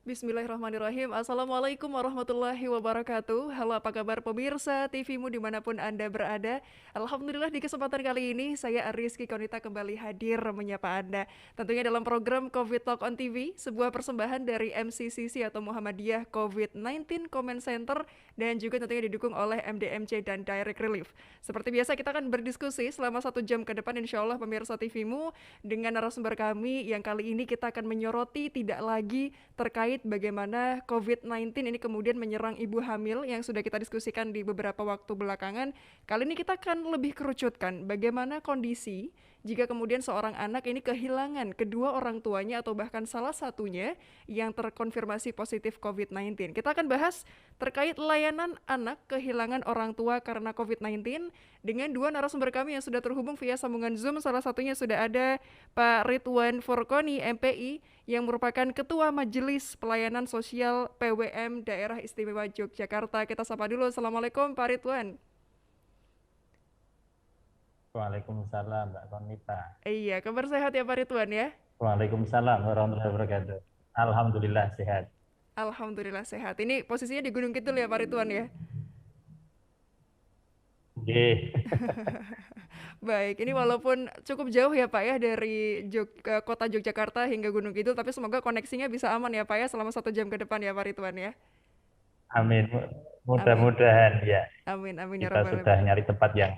Bismillahirrahmanirrahim. Assalamualaikum warahmatullahi wabarakatuh. Halo, apa kabar pemirsa TVmu dimanapun Anda berada. Alhamdulillah di kesempatan kali ini saya Ariski Konita kembali hadir menyapa Anda. Tentunya dalam program COVID Talk on TV, sebuah persembahan dari MCCC atau Muhammadiyah COVID-19 Comment Center dan juga tentunya didukung oleh MDMC dan Direct Relief. Seperti biasa kita akan berdiskusi selama 1 jam ke depan insya Allah pemirsa TVmu dengan narasumber kami yang kali ini kita akan menyoroti tidak lagi terkait bagaimana COVID-19 ini kemudian menyerang ibu hamil yang sudah kita diskusikan di beberapa waktu belakangan. Kali ini kita akan lebih kerucutkan bagaimana kondisi jika kemudian seorang anak ini kehilangan kedua orang tuanya atau bahkan salah satunya yang terkonfirmasi positif COVID-19. Kita akan bahas terkait layanan anak kehilangan orang tua karena COVID-19 dengan dua narasumber kami yang sudah terhubung via sambungan Zoom. Salah satunya sudah ada Pak Ridwan Furqoni, MPI, yang merupakan Ketua Majelis Pelayanan Sosial PWM Daerah Istimewa Yogyakarta. Kita sapa dulu. Assalamualaikum Pak Ridwan. Waalaikumsalam Mbak Konita. Iya, kabar sehat ya Pak Ridwan ya? Waalaikumsalam warahmatullahi wabarakatuh. Alhamdulillah sehat. Alhamdulillah sehat. Ini posisinya di Gunung Kidul ya Pak Ridwan ya? Nggih. Baik, ini walaupun cukup jauh ya Pak ya dari kota Yogyakarta hingga Gunung Kidul, tapi semoga koneksinya bisa aman ya Pak ya selama 1 jam ke depan ya Pak Ridwan ya. Amin. Amin, Mudah-mudahan ya amin, amin ya kita Rabbal sudah Alamin. nyari tempat yang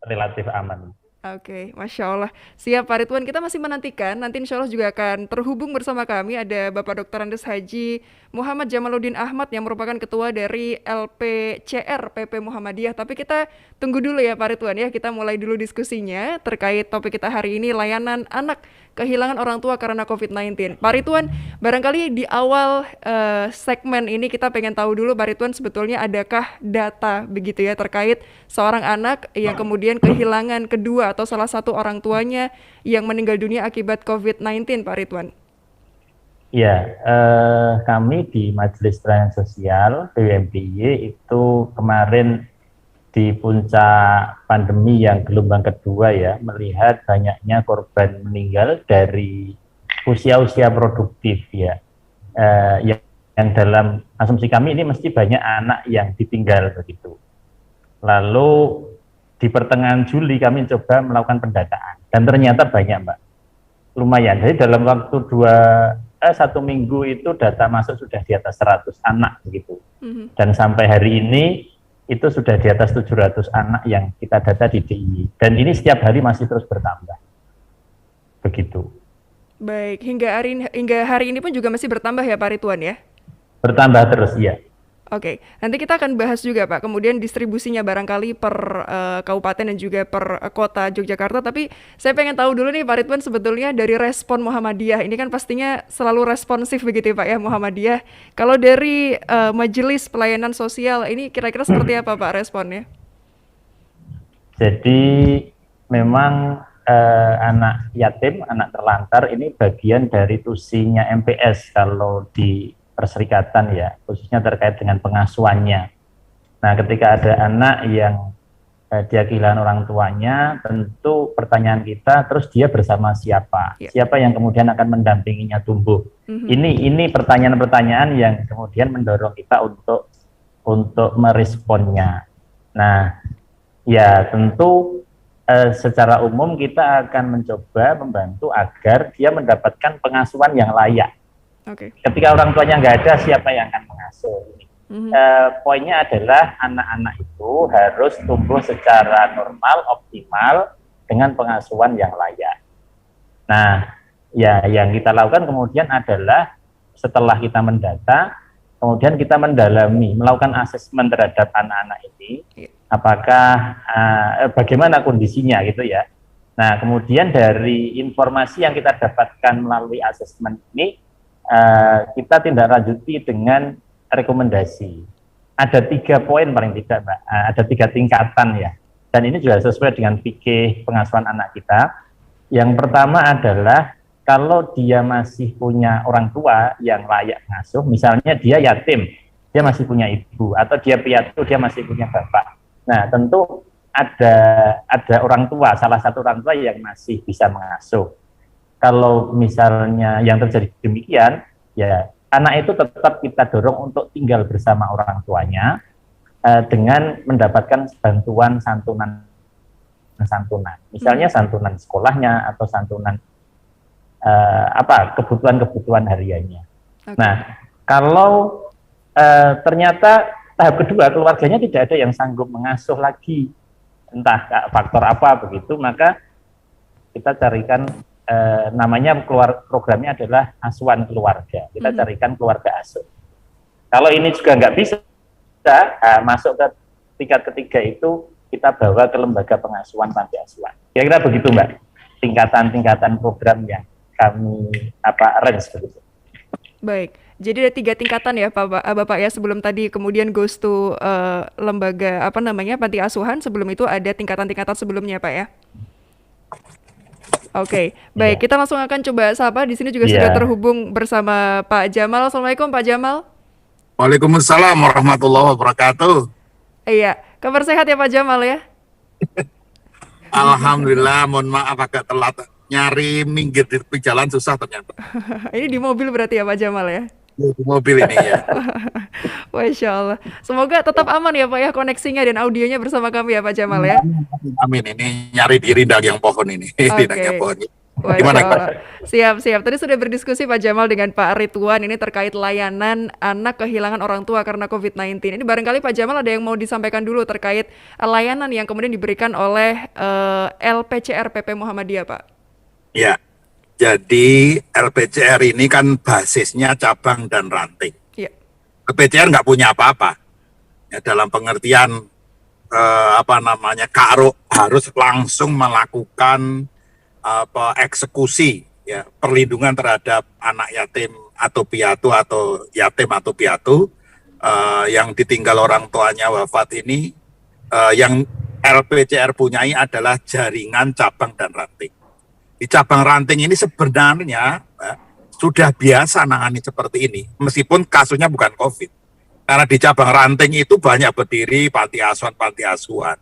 relatif aman. Oke, Masya Allah. Siap Pak Ridwan, kita masih menantikan. Nanti insya Allah juga akan terhubung bersama kami. Ada Bapak Dr. Andes Haji Muhammad Jamaluddin Ahmad yang merupakan ketua dari LPCR PP Muhammadiyah. Tapi kita tunggu dulu ya Pak Ridwan ya. Kita mulai dulu diskusinya terkait topik kita hari ini, layanan anak kehilangan orang tua karena COVID-19. Pak Ridwan, barangkali di awal segmen ini kita pengen tahu dulu Pak Ridwan sebetulnya adakah data begitu ya terkait seorang anak yang kemudian kehilangan kedua atau salah satu orang tuanya yang meninggal dunia akibat COVID-19 Pak Ridwan. Ya, kami di Majelis Pelayanan Sosial PWMDY itu kemarin di puncak pandemi yang gelombang kedua ya, melihat banyaknya korban meninggal dari usia-usia produktif ya, yang dalam asumsi kami ini mesti banyak anak yang ditinggal begitu. Lalu di pertengahan Juli kami coba melakukan pendataan dan ternyata banyak Mbak, lumayan. Jadi dalam waktu 1 minggu itu data masuk sudah di atas 100 anak begitu, dan sampai hari ini itu sudah di atas 700 anak yang kita data di DIY. Dan ini setiap hari masih terus bertambah. Begitu. Baik, hingga hari ini pun juga masih bertambah ya Pak Ridwan ya? Bertambah terus, iya. Oke, nanti kita akan bahas juga Pak, kemudian distribusinya barangkali per kabupaten dan juga per kota Yogyakarta. Tapi saya pengen tahu dulu nih Pak Ridwan sebetulnya dari respon Muhammadiyah, ini kan pastinya selalu responsif begitu ya Pak ya Muhammadiyah. Kalau dari Majelis Pelayanan Sosial ini kira-kira seperti apa Pak responnya? Jadi memang anak yatim, anak terlantar ini bagian dari tusinya MPS kalau di perserikatan ya, khususnya terkait dengan pengasuhannya. Nah, ketika ada anak yang dia kehilangan orang tuanya, tentu pertanyaan kita, terus dia bersama siapa? Ya. Siapa yang kemudian akan mendampinginya tumbuh? Ini pertanyaan-pertanyaan yang kemudian mendorong kita untuk meresponnya. Nah, ya tentu secara umum kita akan mencoba membantu agar dia mendapatkan pengasuhan yang layak. Oke. Ketika orang tuanya nggak ada, siapa yang akan mengasuh? Poinnya adalah anak-anak itu harus tumbuh secara normal, optimal, dengan pengasuhan yang layak. Nah, ya yang kita lakukan kemudian adalah setelah kita mendata, kemudian kita mendalami, melakukan asesmen terhadap anak-anak ini, apakah bagaimana kondisinya gitu ya. Nah, kemudian dari informasi yang kita dapatkan melalui asesmen ini, kita tindak lanjuti dengan rekomendasi. Ada 3 poin paling tidak Mbak, ada 3 tingkatan ya. Dan ini juga sesuai dengan fikih pengasuhan anak kita. Yang pertama adalah kalau dia masih punya orang tua yang layak mengasuh, misalnya dia yatim, dia masih punya ibu, atau dia piatu, dia masih punya bapak. Nah, tentu ada orang tua, salah satu orang tua yang masih bisa mengasuh. Kalau misalnya yang terjadi demikian, ya anak itu tetap kita dorong untuk tinggal bersama orang tuanya dengan mendapatkan bantuan santunan. Misalnya santunan sekolahnya atau santunan kebutuhan hariannya. Okay. Nah, kalau ternyata tahap kedua keluarganya tidak ada yang sanggup mengasuh lagi, entah faktor apa begitu, maka kita carikan namanya programnya adalah asuhan keluarga. Kita carikan keluarga asuh. Kalau ini juga nggak bisa, masuk ke tingkat ketiga itu kita bawa ke lembaga pengasuhan panti asuhan. Kira-kira begitu, Mbak. Tingkatan-tingkatan program yang kami arrange begitu. Baik. Jadi ada 3 tingkatan ya Bapak ya, sebelum tadi kemudian goes to lembaga panti asuhan, sebelum itu ada tingkatan-tingkatan sebelumnya Pak ya. Oke, baik, kita langsung akan coba sapa. Di sini juga sudah terhubung bersama Pak Jamal. Assalamualaikum Pak Jamal. Waalaikumsalam warahmatullahi wabarakatuh. Iya, kabar sehat ya Pak Jamal ya? Alhamdulillah, mohon maaf agak telat. Nyari minggir di tepi jalan susah ternyata. Ini di mobil berarti ya Pak Jamal ya? Di mobil ini ya. Masya Allah. Semoga tetap aman ya Pak ya koneksinya dan audionya bersama kami ya Pak Jamal ya. Amin, ini nyari di rindang yang pohon ini. Rindangnya pohon. Gimana Pak? Siap. Tadi sudah berdiskusi Pak Jamal dengan Pak Ridwan ini terkait layanan anak kehilangan orang tua karena COVID-19. Ini barangkali Pak Jamal ada yang mau disampaikan dulu terkait layanan yang kemudian diberikan oleh LPCR PP Muhammadiyah Pak. Ya, jadi LPCR ini kan basisnya cabang dan ranting. Ya. LPCR nggak punya apa-apa. Ya, dalam pengertian Karo harus langsung melakukan eksekusi ya, perlindungan terhadap anak yatim atau piatu yang ditinggal orang tuanya wafat ini, yang LPCR punyai adalah jaringan cabang dan ranting. Di cabang ranting ini sebenarnya sudah biasa nangani seperti ini, meskipun kasusnya bukan COVID. Karena di cabang ranting itu banyak berdiri panti asuhan,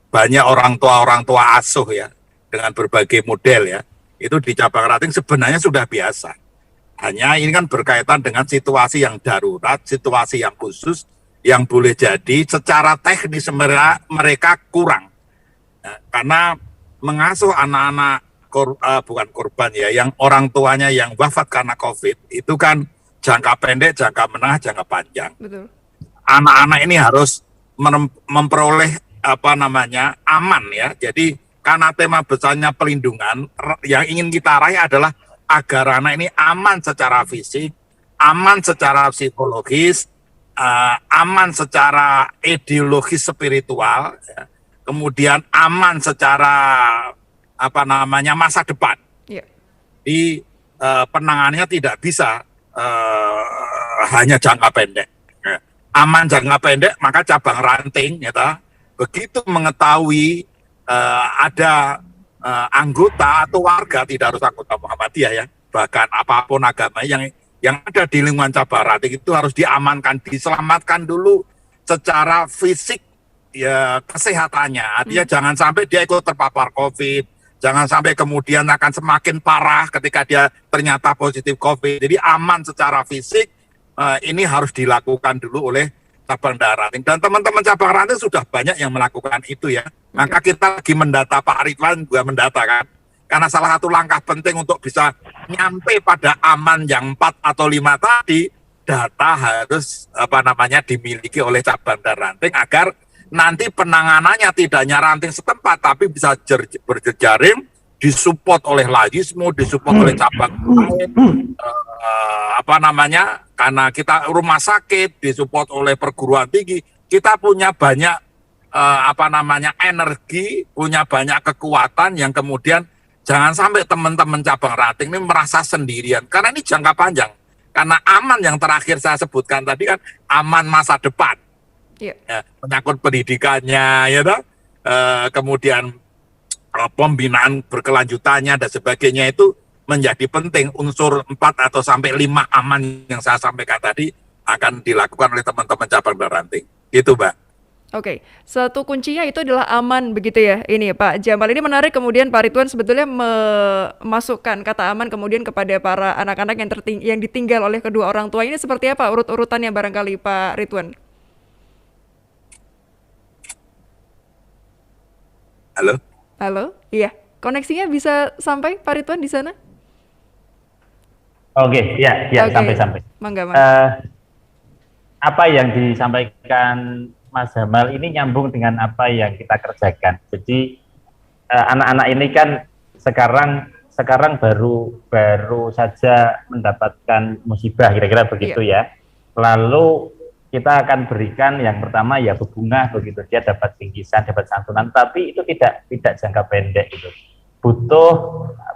banyak orang tua asuh ya, dengan berbagai model ya, itu di cabang ranting sebenarnya sudah biasa. Hanya ini kan berkaitan dengan situasi yang darurat, situasi yang khusus, yang boleh jadi secara teknis mereka kurang. Nah, karena mengasuh anak-anak bukan korban ya, yang orang tuanya yang wafat karena COVID, itu kan jangka pendek, jangka menengah, jangka panjang. Betul. Anak-anak ini harus memperoleh aman ya, jadi karena tema besarnya pelindungan, yang ingin kita raih adalah agar anak ini aman secara fisik, aman secara psikologis, aman secara ideologis spiritual, ya. Kemudian aman secara masa depan. Yeah. Di penanganannya tidak bisa hanya jangka pendek. Ya. Aman jangka pendek, maka cabang ranting, ya, begitu mengetahui ada anggota atau warga, tidak harus anggota Muhammadiyah ya, bahkan apapun agama yang ada di lingkungan cabang ranting itu harus diamankan, diselamatkan dulu secara fisik ya, kesehatannya. Artinya jangan sampai dia ikut terpapar COVID, jangan sampai kemudian akan semakin parah ketika dia ternyata positif COVID. Jadi aman secara fisik, ini harus dilakukan dulu oleh cabang dan ranting. Dan teman-teman cabang ranting sudah banyak yang melakukan itu ya. Maka kita lagi mendata, Pak Ridwan juga mendata kan. Karena salah satu langkah penting untuk bisa nyampe pada aman yang 4 atau 5 tadi, data harus dimiliki oleh cabang dan ranting agar nanti penanganannya tidak hanya ranting setempat, tapi bisa berjejaring, disupport oleh Lajismu, disupport oleh cabang lain, karena kita rumah sakit, disupport oleh perguruan tinggi, kita punya banyak energi, punya banyak kekuatan yang kemudian jangan sampai teman-teman cabang ranting ini merasa sendirian, karena ini jangka panjang. Karena aman yang terakhir saya sebutkan tadi kan aman masa depan. Ya, menyangkut pendidikannya, ya kemudian pembinaan berkelanjutannya dan sebagainya, itu menjadi penting. Unsur 4 atau sampai 5 aman yang saya sampaikan tadi akan dilakukan oleh teman-teman cabang dan ranting. Gitu, Mbak. Oke, satu kuncinya itu adalah aman begitu ya. Ini Pak Jamal, ini menarik kemudian Pak Ridwan sebetulnya memasukkan kata aman kemudian kepada para anak-anak yang ditinggal oleh kedua orang tua. Ini seperti apa urut-urutannya barangkali Pak Ridwan? Halo? Halo? Iya, koneksinya bisa sampai Pak Ridwan di sana? Oke, ya, ya, Oke, sampai. mangga, mangga. Apa yang disampaikan Mas Jamal ini nyambung dengan apa yang kita kerjakan. Jadi anak-anak ini kan sekarang baru saja mendapatkan musibah, kira-kira begitu ya. Lalu kita akan berikan yang pertama ya berbunga begitu, dia dapat bingkisan, dapat santunan, tapi itu tidak jangka pendek gitu.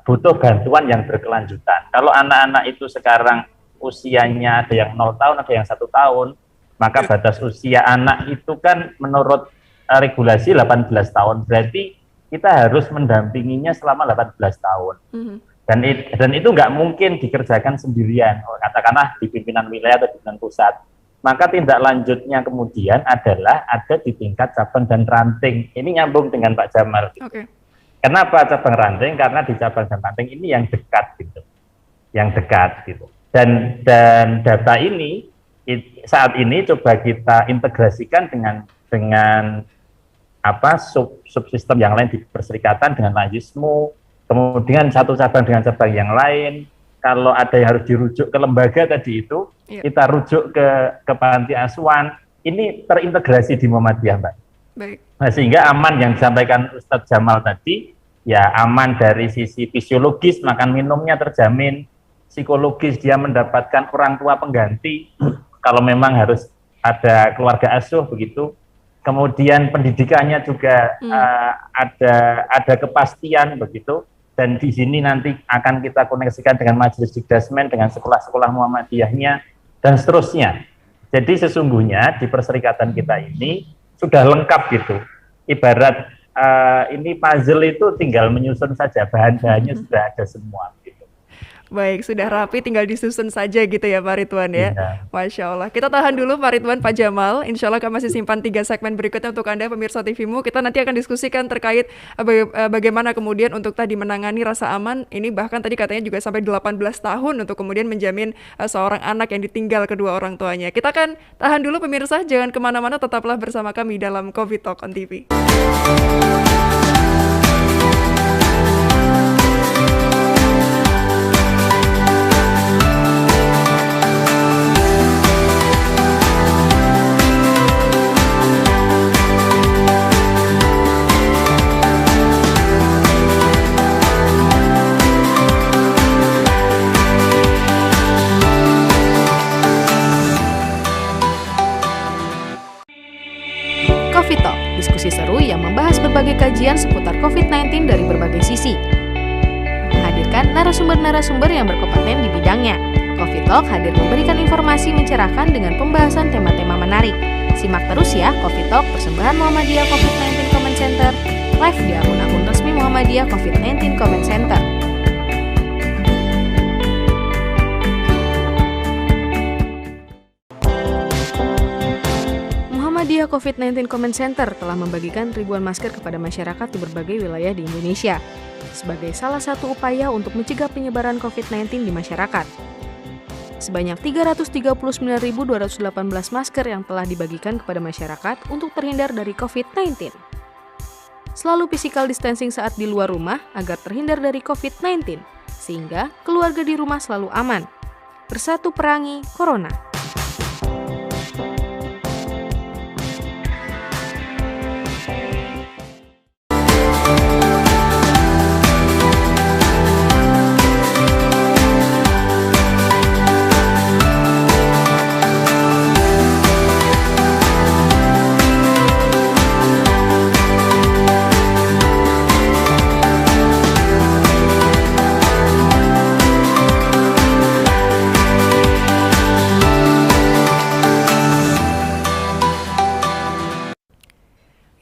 Butuh bantuan yang berkelanjutan. Kalau anak-anak itu sekarang usianya ada yang 0 tahun, ada yang 1 tahun, maka batas usia anak itu kan menurut regulasi 18 tahun. Berarti kita harus mendampinginya selama 18 tahun. Dan itu nggak mungkin dikerjakan sendirian, katakanlah di pimpinan wilayah atau di pimpinan pusat. Maka tindak lanjutnya kemudian adalah ada di tingkat cabang dan ranting. Ini nyambung dengan Pak Jamal. Oke. Kenapa cabang ranting? Karena di cabang dan ranting ini yang dekat gitu. Yang dekat gitu. Dan data ini saat ini coba kita integrasikan dengan subsistem yang lain di Perserikatan dengan Lajismu, kemudian satu cabang dengan cabang yang lain. Kalau ada yang harus dirujuk ke lembaga tadi itu, kita rujuk ke panti asuhan. Ini terintegrasi di Muhammadiyah, Mbak. Baik. Nah, sehingga aman yang disampaikan Ustadz Jamal tadi, ya aman dari sisi fisiologis, makan minumnya terjamin, psikologis dia mendapatkan orang tua pengganti, kalau memang harus ada keluarga asuh begitu. Kemudian pendidikannya juga ada kepastian begitu. Dan di sini nanti akan kita koneksikan dengan majelis dikdasmen, dengan sekolah-sekolah Muhammadiyahnya, dan seterusnya. Jadi sesungguhnya di perserikatan kita ini sudah lengkap gitu. Ibarat ini puzzle itu tinggal menyusun saja, bahan-bahannya sudah ada semua. Gitu. Baik, sudah rapi, tinggal disusun saja gitu ya Pak Ridwan ya. Masya Allah. Kita tahan dulu Pak Ridwan, Pak Jamal. Insya Allah kami masih simpan 3 segmen berikutnya untuk Anda pemirsa TVmu. Kita nanti akan diskusikan terkait bagaimana kemudian untuk tadi menangani rasa aman. Ini bahkan tadi katanya juga sampai 18 tahun untuk kemudian menjamin seorang anak yang ditinggal kedua orang tuanya. Kita akan tahan dulu pemirsa, jangan kemana-mana, tetaplah bersama kami dalam COVID Talk on TV. COVID Talk, diskusi seru yang membahas berbagai kajian seputar COVID-19 dari berbagai sisi. Menghadirkan narasumber-narasumber yang berkompeten di bidangnya. COVID Talk hadir memberikan informasi mencerahkan dengan pembahasan tema-tema menarik. Simak terus ya COVID Talk persembahan Muhammadiyah COVID-19 Comment Center, live di akun-akun resmi Muhammadiyah COVID-19 Comment Center. Muhammadiyah COVID-19 Comment Center telah membagikan ribuan masker kepada masyarakat di berbagai wilayah di Indonesia sebagai salah satu upaya untuk mencegah penyebaran COVID-19 di masyarakat. Sebanyak 339.218 masker yang telah dibagikan kepada masyarakat untuk terhindar dari COVID-19. Selalu physical distancing saat di luar rumah agar terhindar dari COVID-19, sehingga keluarga di rumah selalu aman. Bersatu perangi Corona.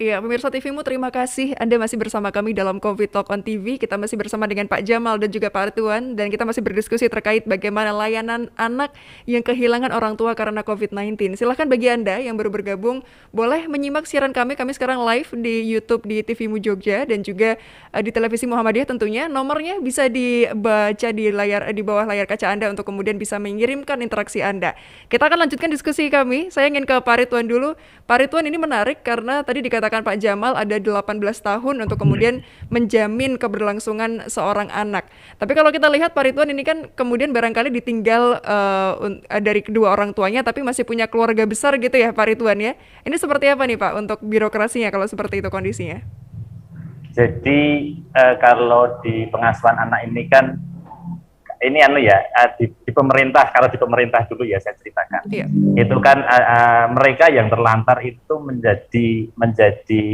Iya, pemirsa TVmu terima kasih Anda masih bersama kami dalam COVID Talk on TV. Kita masih bersama dengan Pak Jamal dan juga Pak Rituan dan kita masih berdiskusi terkait bagaimana layanan anak yang kehilangan orang tua karena COVID-19. Silahkan bagi Anda yang baru bergabung, boleh menyimak siaran kami. Kami sekarang live di YouTube di TVmu Jogja dan juga di Televisi Muhammadiyah tentunya. Nomornya bisa dibaca di layar di bawah layar kaca Anda untuk kemudian bisa mengirimkan interaksi Anda. Kita akan lanjutkan diskusi kami. Saya ingin ke Pak Rituan dulu. Pak Rituan, ini menarik karena tadi dikatakan Pak Jamal ada 18 tahun untuk kemudian menjamin keberlangsungan seorang anak. Tapi kalau kita lihat Pak Rituan ini kan kemudian barangkali ditinggal dari kedua orang tuanya tapi masih punya keluarga besar gitu ya Pak Rituan ya. Ini seperti apa nih Pak untuk birokrasinya kalau seperti itu kondisinya? Jadi kalau di pengasuhan anak ini kan ini di pemerintah, kalau di pemerintah dulu ya saya ceritakan. Iya. Itu kan mereka yang terlantar itu menjadi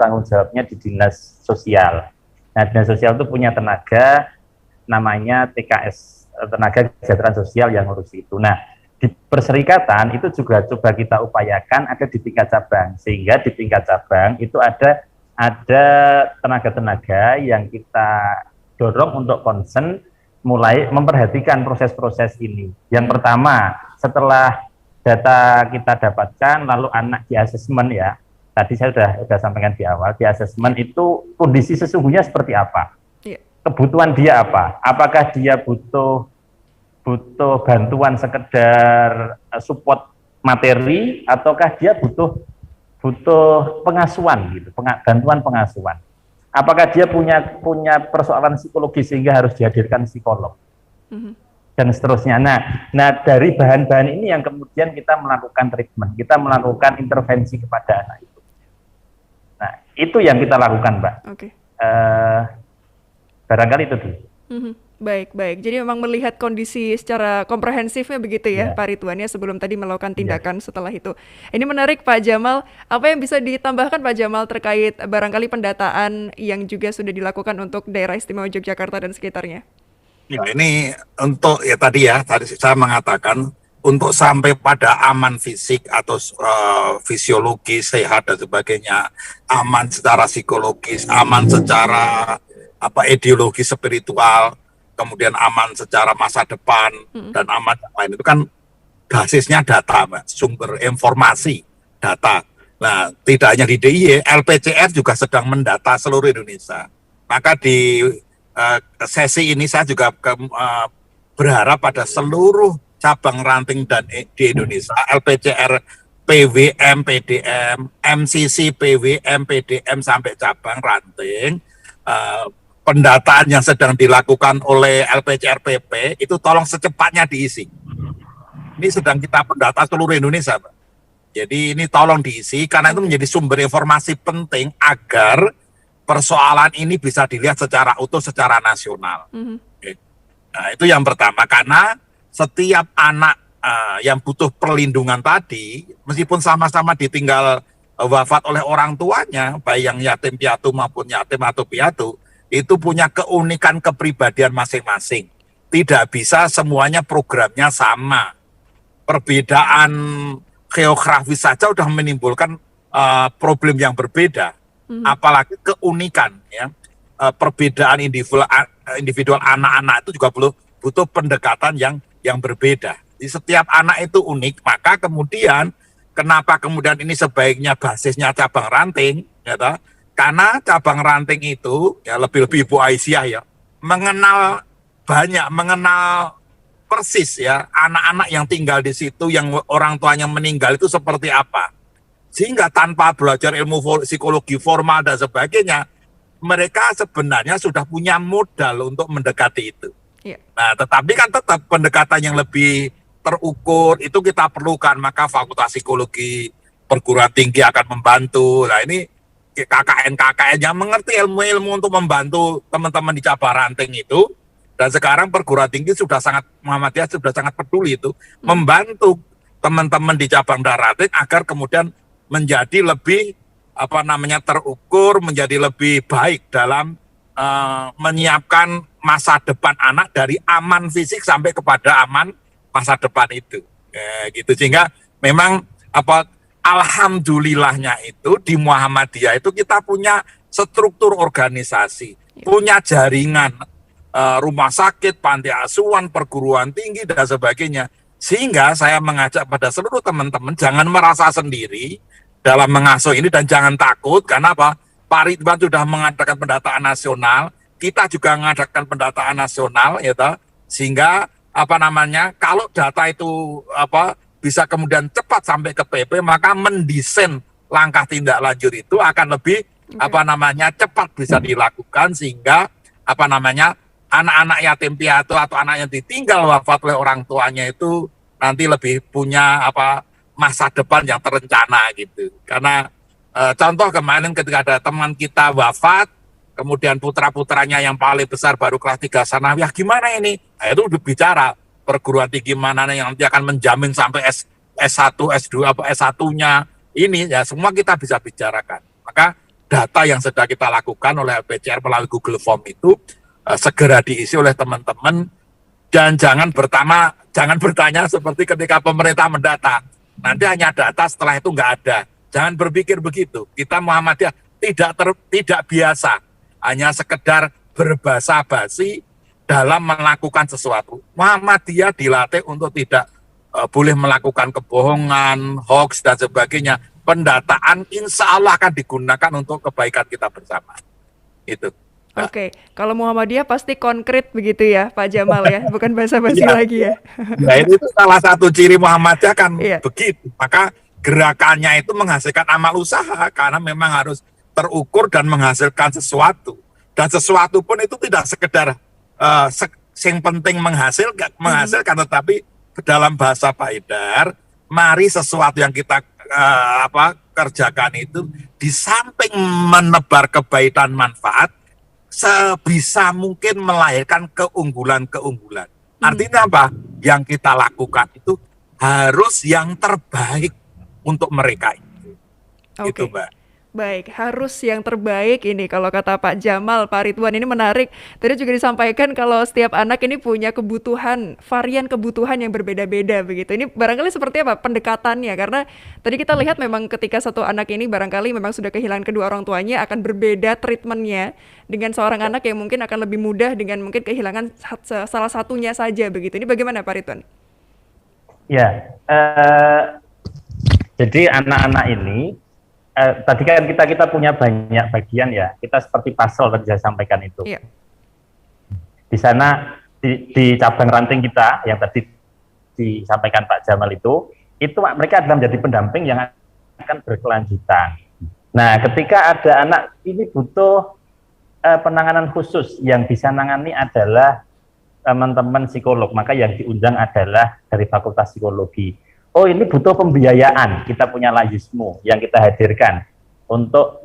tanggung jawabnya di dinas sosial. Nah, dinas sosial itu punya tenaga namanya TKS, tenaga kesejahteraan sosial yang ngurus itu. Nah, di perserikatan itu juga coba kita upayakan ada di tingkat cabang, sehingga di tingkat cabang itu ada tenaga-tenaga yang kita dorong untuk concern mulai memperhatikan proses-proses ini. Yang pertama, setelah data kita dapatkan, lalu anak di asesmen ya, tadi saya sudah sampaikan di awal, di asesmen itu kondisi sesungguhnya seperti apa, kebutuhan dia apa, apakah dia butuh bantuan sekedar support materi, ataukah dia butuh pengasuhan gitu, bantuan pengasuhan. Apakah dia punya persoalan psikologi sehingga harus dihadirkan psikolog dan seterusnya. Nah dari bahan-bahan ini yang kemudian kita melakukan treatment, kita melakukan intervensi kepada anak itu. Nah itu yang kita lakukan, Mbak. Oke. Barangkali itu dulu. Baik. Jadi memang melihat kondisi secara komprehensifnya begitu ya, Pak Rituan ya, sebelum tadi melakukan tindakan setelah itu. Ini menarik Pak Jamal, apa yang bisa ditambahkan Pak Jamal terkait barangkali pendataan yang juga sudah dilakukan untuk daerah istimewa Yogyakarta dan sekitarnya? Ya, ini untuk tadi saya mengatakan untuk sampai pada aman fisik atau fisiologi sehat dan sebagainya, aman secara psikologis, aman secara ideologi spiritual, kemudian aman secara masa depan dan aman yang lain, itu kan basisnya data, Mbak, sumber informasi data. Nah, tidak hanya di DIY, LPCR juga sedang mendata seluruh Indonesia. Maka di sesi ini saya juga berharap pada seluruh cabang ranting dan di Indonesia, LPCR PWM, PDM, MCC, PWM, PDM sampai cabang ranting, pendataan yang sedang dilakukan oleh LPCR PP itu tolong secepatnya diisi. Ini sedang kita pendata seluruh Indonesia, Pak. Jadi ini tolong diisi karena itu menjadi sumber informasi penting agar persoalan ini bisa dilihat secara utuh, secara nasional. Nah, itu yang pertama, karena setiap anak yang butuh perlindungan tadi, meskipun sama-sama ditinggal wafat oleh orang tuanya, baik yang yatim piatu maupun yatim atau piatu, itu punya keunikan kepribadian masing-masing. Tidak bisa semuanya programnya sama. Perbedaan geografis saja sudah menimbulkan problem yang berbeda. Apalagi keunikan, ya. Perbedaan individual anak-anak itu juga butuh pendekatan yang berbeda. Di setiap anak itu unik, maka kemudian kenapa kemudian ini sebaiknya basisnya cabang ranting, ya toh? Karena cabang ranting itu, ya lebih-lebih Ibu Aisyah ya, mengenal persis ya anak-anak yang tinggal di situ, yang orang tuanya meninggal itu seperti apa. Sehingga tanpa belajar ilmu psikologi formal dan sebagainya, mereka sebenarnya sudah punya modal untuk mendekati itu. Nah, tetapi kan tetap pendekatan yang lebih terukur itu kita perlukan, maka Fakultas Psikologi Perguruan Tinggi akan membantu. Nah, ini KKN yang mengerti ilmu-ilmu untuk membantu teman-teman di cabang ranting itu, dan sekarang perguruan tinggi Muhammadiyah sudah sangat peduli itu membantu teman-teman di cabang ranting agar kemudian menjadi lebih terukur, menjadi lebih baik dalam menyiapkan masa depan anak dari aman fisik sampai kepada aman masa depan itu, gitu. Sehingga memang alhamdulillahnya itu di Muhammadiyah itu kita punya struktur organisasi, punya jaringan rumah sakit, panti asuhan, perguruan tinggi dan sebagainya. Sehingga saya mengajak pada seluruh teman-teman jangan merasa sendiri dalam mengasuh ini dan jangan takut. Karena apa? Pak Ridwan sudah mengadakan pendataan nasional, kita juga mengadakan pendataan nasional, ya toh. Sehingga kalau data itu bisa kemudian cepat sampai ke PP, maka mendesain langkah tindak lanjut itu akan lebih cepat bisa dilakukan, sehingga anak-anak yatim piatu atau anak yang ditinggal wafat oleh orang tuanya itu nanti lebih punya masa depan yang terencana gitu. Karena contoh kemarin ketika ada teman kita wafat, kemudian putra-putranya yang paling besar baru kelas 3 sanawiyah, gimana ini? Nah, itu bicara perguruan tinggi mana yang nanti akan menjamin sampai S1, S2, S1-nya ini ya semua kita bisa bicarakan. Maka data yang sedang kita lakukan oleh LPCR melalui Google Form itu segera diisi oleh teman-teman, dan jangan bertanya seperti ketika pemerintah mendata. Nanti hanya data, setelah itu nggak ada. Jangan berpikir begitu. Kita Muhammadiyah tidak biasa hanya sekedar berbasa-basi dalam melakukan sesuatu. Muhammadiyah dilatih untuk tidak boleh melakukan kebohongan, hoax dan sebagainya. Pendataan insya Allah akan digunakan untuk kebaikan kita bersama. Itu. Oke, kalau Muhammadiyah pasti konkret begitu ya Pak Jamal ya, bukan basa-basi lagi ya. Ya itu salah satu ciri Muhammadiyah kan begitu. Maka gerakannya itu menghasilkan amal usaha karena memang harus terukur dan menghasilkan sesuatu. Dan sesuatu pun itu tidak sekedar yang penting menghasilkan, tetapi dalam bahasa Pak Haidar, mari sesuatu yang kita kerjakan itu di samping menebar kebaikan manfaat, sebisa mungkin melahirkan keunggulan-keunggulan. Artinya apa? Yang kita lakukan itu harus yang terbaik untuk mereka itu. Itu, Mbak. Baik, harus yang terbaik ini kalau kata Pak Jamal, Pak Ridwan ini menarik. Tadi juga disampaikan kalau setiap anak ini punya kebutuhan, varian kebutuhan yang berbeda-beda begitu. Ini barangkali seperti apa pendekatannya? Karena tadi kita lihat memang ketika satu anak ini barangkali memang sudah kehilangan kedua orang tuanya, akan berbeda treatmentnya dengan seorang anak yang mungkin akan lebih mudah dengan mungkin kehilangan salah satunya saja begitu. Ini bagaimana Pak Ridwan? Ya, jadi anak-anak ini tadi kan kita punya banyak bagian ya. Kita seperti puzzle tadi saya sampaikan itu. Iya. Di sana di cabang ranting kita yang tadi disampaikan Pak Jamal itu mereka adalah menjadi pendamping yang akan berkelanjutan. Nah, ketika ada anak ini butuh penanganan khusus, yang bisa nangani adalah teman-teman psikolog, maka yang diundang adalah dari Fakultas Psikologi. Oh, ini butuh pembiayaan, kita punya Layismu yang kita hadirkan untuk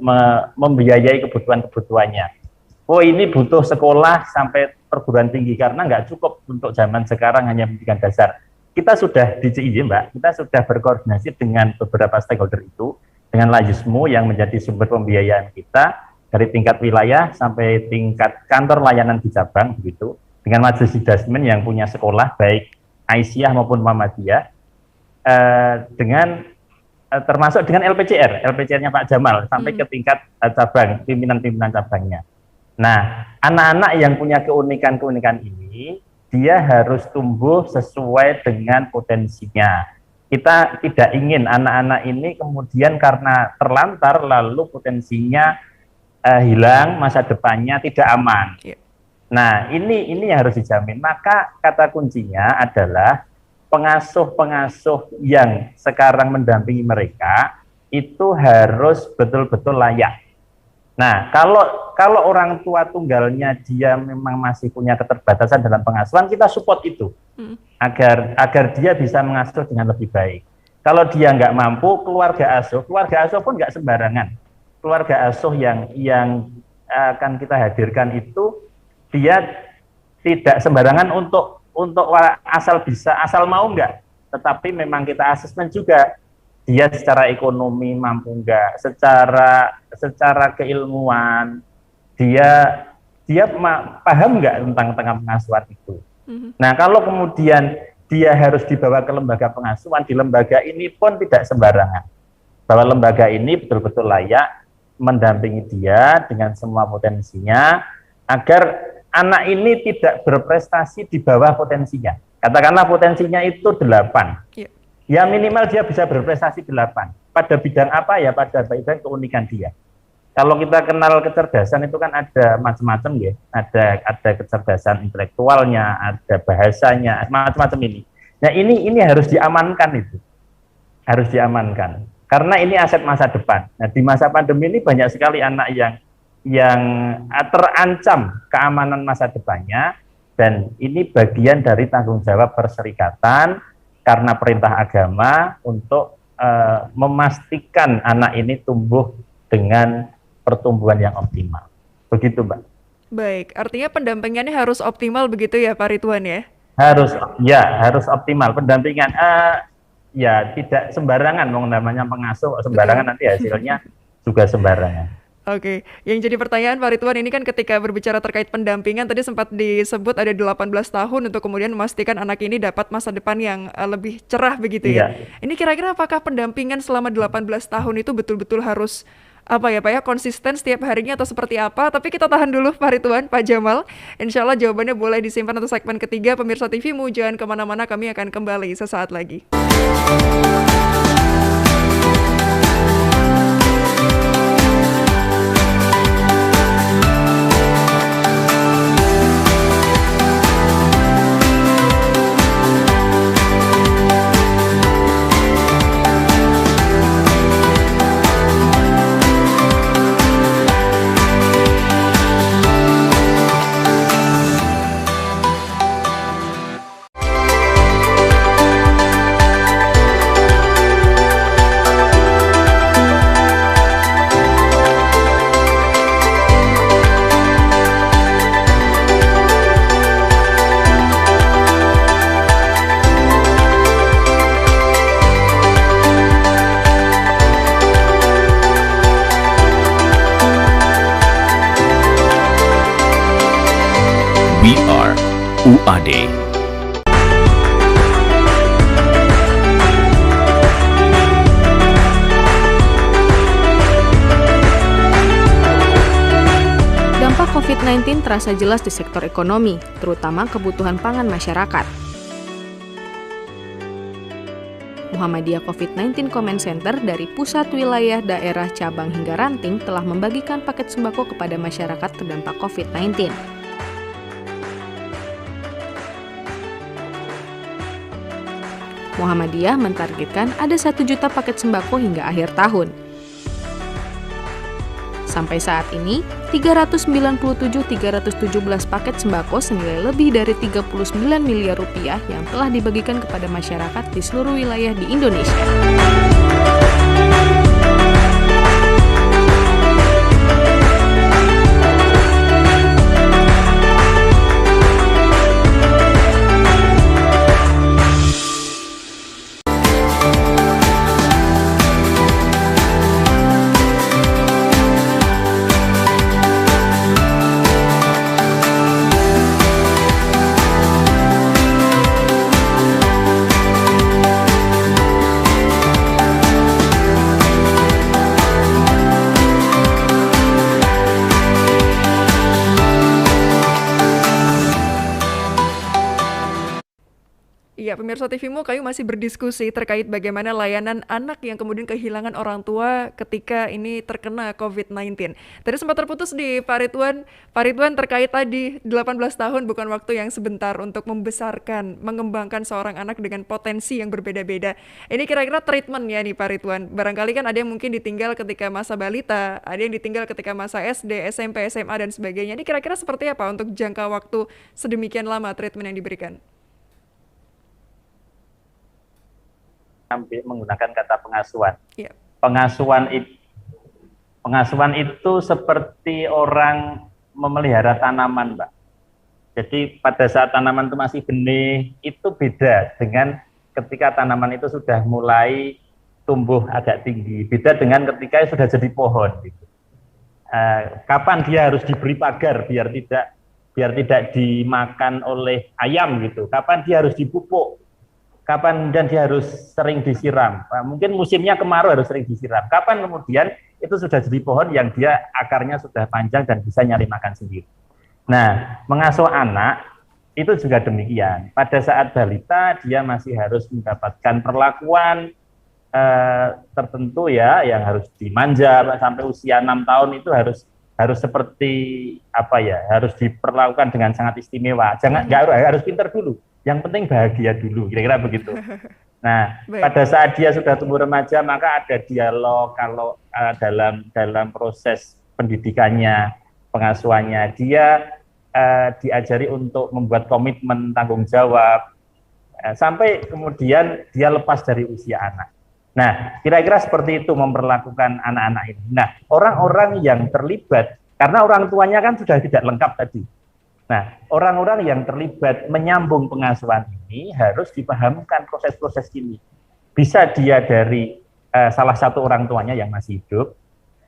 membiayai kebutuhan-kebutuhannya. Oh, ini butuh sekolah sampai perguruan tinggi karena nggak cukup untuk zaman sekarang hanya pendidikan dasar. Kita sudah di CIY, Mbak, kita sudah berkoordinasi dengan beberapa stakeholder itu, dengan Layismu yang menjadi sumber pembiayaan kita dari tingkat wilayah sampai tingkat kantor layanan di cabang begitu, dengan Majelis Dasmen yang punya sekolah baik Aisyah maupun Muhammadiyah. Termasuk dengan LPCR-nya Pak Jamal sampai ke tingkat cabang, pimpinan-pimpinan cabangnya. Nah, anak-anak yang punya keunikan-keunikan ini, dia harus tumbuh sesuai dengan potensinya. Kita tidak ingin anak-anak ini kemudian karena terlantar lalu potensinya hilang, masa depannya tidak aman. Nah, ini yang harus dijamin. Maka kata kuncinya adalah pengasuh-pengasuh yang sekarang mendampingi mereka itu harus betul-betul layak. Nah, kalau orang tua tunggalnya dia memang masih punya keterbatasan dalam pengasuhan, kita support itu agar dia bisa mengasuh dengan lebih baik. Kalau dia nggak mampu, keluarga asuh pun nggak sembarangan. Keluarga asuh yang akan kita hadirkan itu dia tidak sembarangan untuk asal mau enggak, tetapi memang kita asesmen juga dia secara ekonomi mampu enggak, secara keilmuan dia paham enggak tentang pengasuhan itu. Nah, kalau kemudian dia harus dibawa ke lembaga pengasuhan, di lembaga ini pun tidak sembarangan. bahwa lembaga ini betul-betul layak mendampingi dia dengan semua potensinya agar anak ini tidak berprestasi di bawah potensinya. Katakanlah potensinya itu 8. Ya minimal dia bisa berprestasi 8. Pada bidang apa ya? Pada bidang keunikan dia. Kalau kita kenal kecerdasan itu kan ada macam-macam ya. Ada kecerdasan intelektualnya, ada bahasanya, macam-macam ini. Nah ini harus diamankan itu. Harus diamankan. Karena ini aset masa depan. Nah di masa pandemi ini banyak sekali anak yang terancam keamanan masa depannya, dan ini bagian dari tanggung jawab perserikatan karena perintah agama untuk memastikan anak ini tumbuh dengan pertumbuhan yang optimal. Begitu, Mbak. Baik, artinya pendampingannya harus optimal begitu ya Pak Ridwan ya? Harus optimal pendampingan. Ya tidak sembarangan, namanya pengasuh sembarangan. Betul. Nanti hasilnya juga sembarangan. Oke, yang jadi pertanyaan Pak Ridwan ini kan ketika berbicara terkait pendampingan tadi sempat disebut ada 18 tahun untuk kemudian memastikan anak ini dapat masa depan yang lebih cerah begitu ya. Ini kira-kira apakah pendampingan selama 18 tahun itu betul-betul harus konsisten setiap harinya atau seperti apa? Tapi kita tahan dulu Pak Ridwan, Pak Jamal. Insya Allah jawabannya boleh disimpan untuk segmen ketiga. Pemirsa TV-mu jangan kemana-mana, kami akan kembali sesaat lagi. We are UAD. Dampak COVID-19 terasa jelas di sektor ekonomi, terutama kebutuhan pangan masyarakat. Muhammadiyah COVID-19 Comment Center dari pusat, wilayah, daerah, cabang hingga ranting telah membagikan paket sembako kepada masyarakat terdampak COVID-19. Muhammadiyah mentargetkan ada 1 juta paket sembako hingga akhir tahun. Sampai saat ini, 397.317 paket sembako senilai lebih dari 39 miliar rupiah yang telah dibagikan kepada masyarakat di seluruh wilayah di Indonesia. Ya, pemirsa TV-mu, kami masih berdiskusi terkait bagaimana layanan anak yang kemudian kehilangan orang tua ketika ini terkena COVID-19. Tadi sempat terputus di Pak Ridwan. Pak Ridwan terkait tadi 18 tahun bukan waktu yang sebentar untuk membesarkan, mengembangkan seorang anak dengan potensi yang berbeda-beda. Ini kira-kira treatment-nya nih Pak Ridwan. Barangkali kan ada yang mungkin ditinggal ketika masa balita, ada yang ditinggal ketika masa SD, SMP, SMA, dan sebagainya. Ini kira-kira seperti apa untuk jangka waktu sedemikian lama treatment yang diberikan? Menggunakan kata pengasuhan. Ya. Pengasuhan itu seperti orang memelihara tanaman, Mbak. Jadi pada saat tanaman itu masih benih, itu beda dengan ketika tanaman itu sudah mulai tumbuh agak tinggi. Beda dengan ketika sudah jadi pohon. Gitu. Kapan dia harus diberi pagar biar tidak dimakan oleh ayam gitu. Kapan dia harus dipupuk. Kapan dan dia harus sering disiram. Mungkin musimnya kemarau harus sering disiram. Kapan kemudian itu sudah jadi pohon yang dia akarnya sudah panjang dan bisa nyari makan sendiri. Nah, mengasuh anak itu juga demikian. Pada saat balita dia masih harus mendapatkan perlakuan tertentu ya, yang harus dimanja. Sampai usia 6 tahun itu harus seperti apa ya, harus diperlakukan dengan sangat istimewa. Nggak harus pintar dulu. Yang penting bahagia dulu, kira-kira begitu. Nah, pada saat dia sudah tumbuh remaja, maka ada dialog kalau dalam proses pendidikannya, pengasuhannya, dia diajari untuk membuat komitmen, tanggung jawab, sampai kemudian dia lepas dari usia anak. Nah, kira-kira seperti itu memperlakukan anak-anak ini. Nah, orang-orang yang terlibat, karena orang tuanya kan sudah tidak lengkap tadi. Nah, orang-orang yang terlibat menyambung pengasuhan ini harus dipahamkan proses-proses ini. Bisa dia dari salah satu orang tuanya yang masih hidup,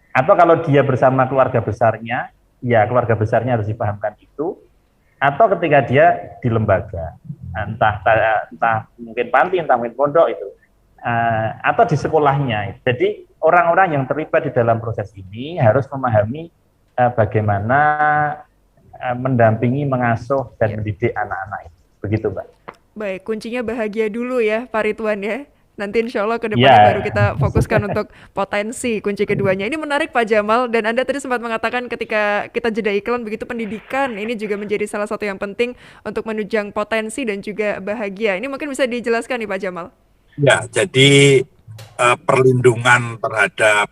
atau kalau dia bersama keluarga besarnya, ya keluarga besarnya harus dipahamkan itu, atau ketika dia di lembaga, entah mungkin panti, entah mungkin pondok itu, atau di sekolahnya. Jadi orang-orang yang terlibat di dalam proses ini harus memahami bagaimana mendampingi, mengasuh, dan mendidik anak-anak itu. Begitu, Mbak. Baik, kuncinya bahagia dulu ya, Pak Ridwan ya. Nanti insya Allah ke depannya baru kita fokuskan untuk potensi kunci keduanya. Ini menarik Pak Jamal, dan Anda tadi sempat mengatakan ketika kita jeda iklan, begitu pendidikan ini juga menjadi salah satu yang penting untuk menunjang potensi dan juga bahagia. Ini mungkin bisa dijelaskan nih Pak Jamal. Ya, jadi perlindungan terhadap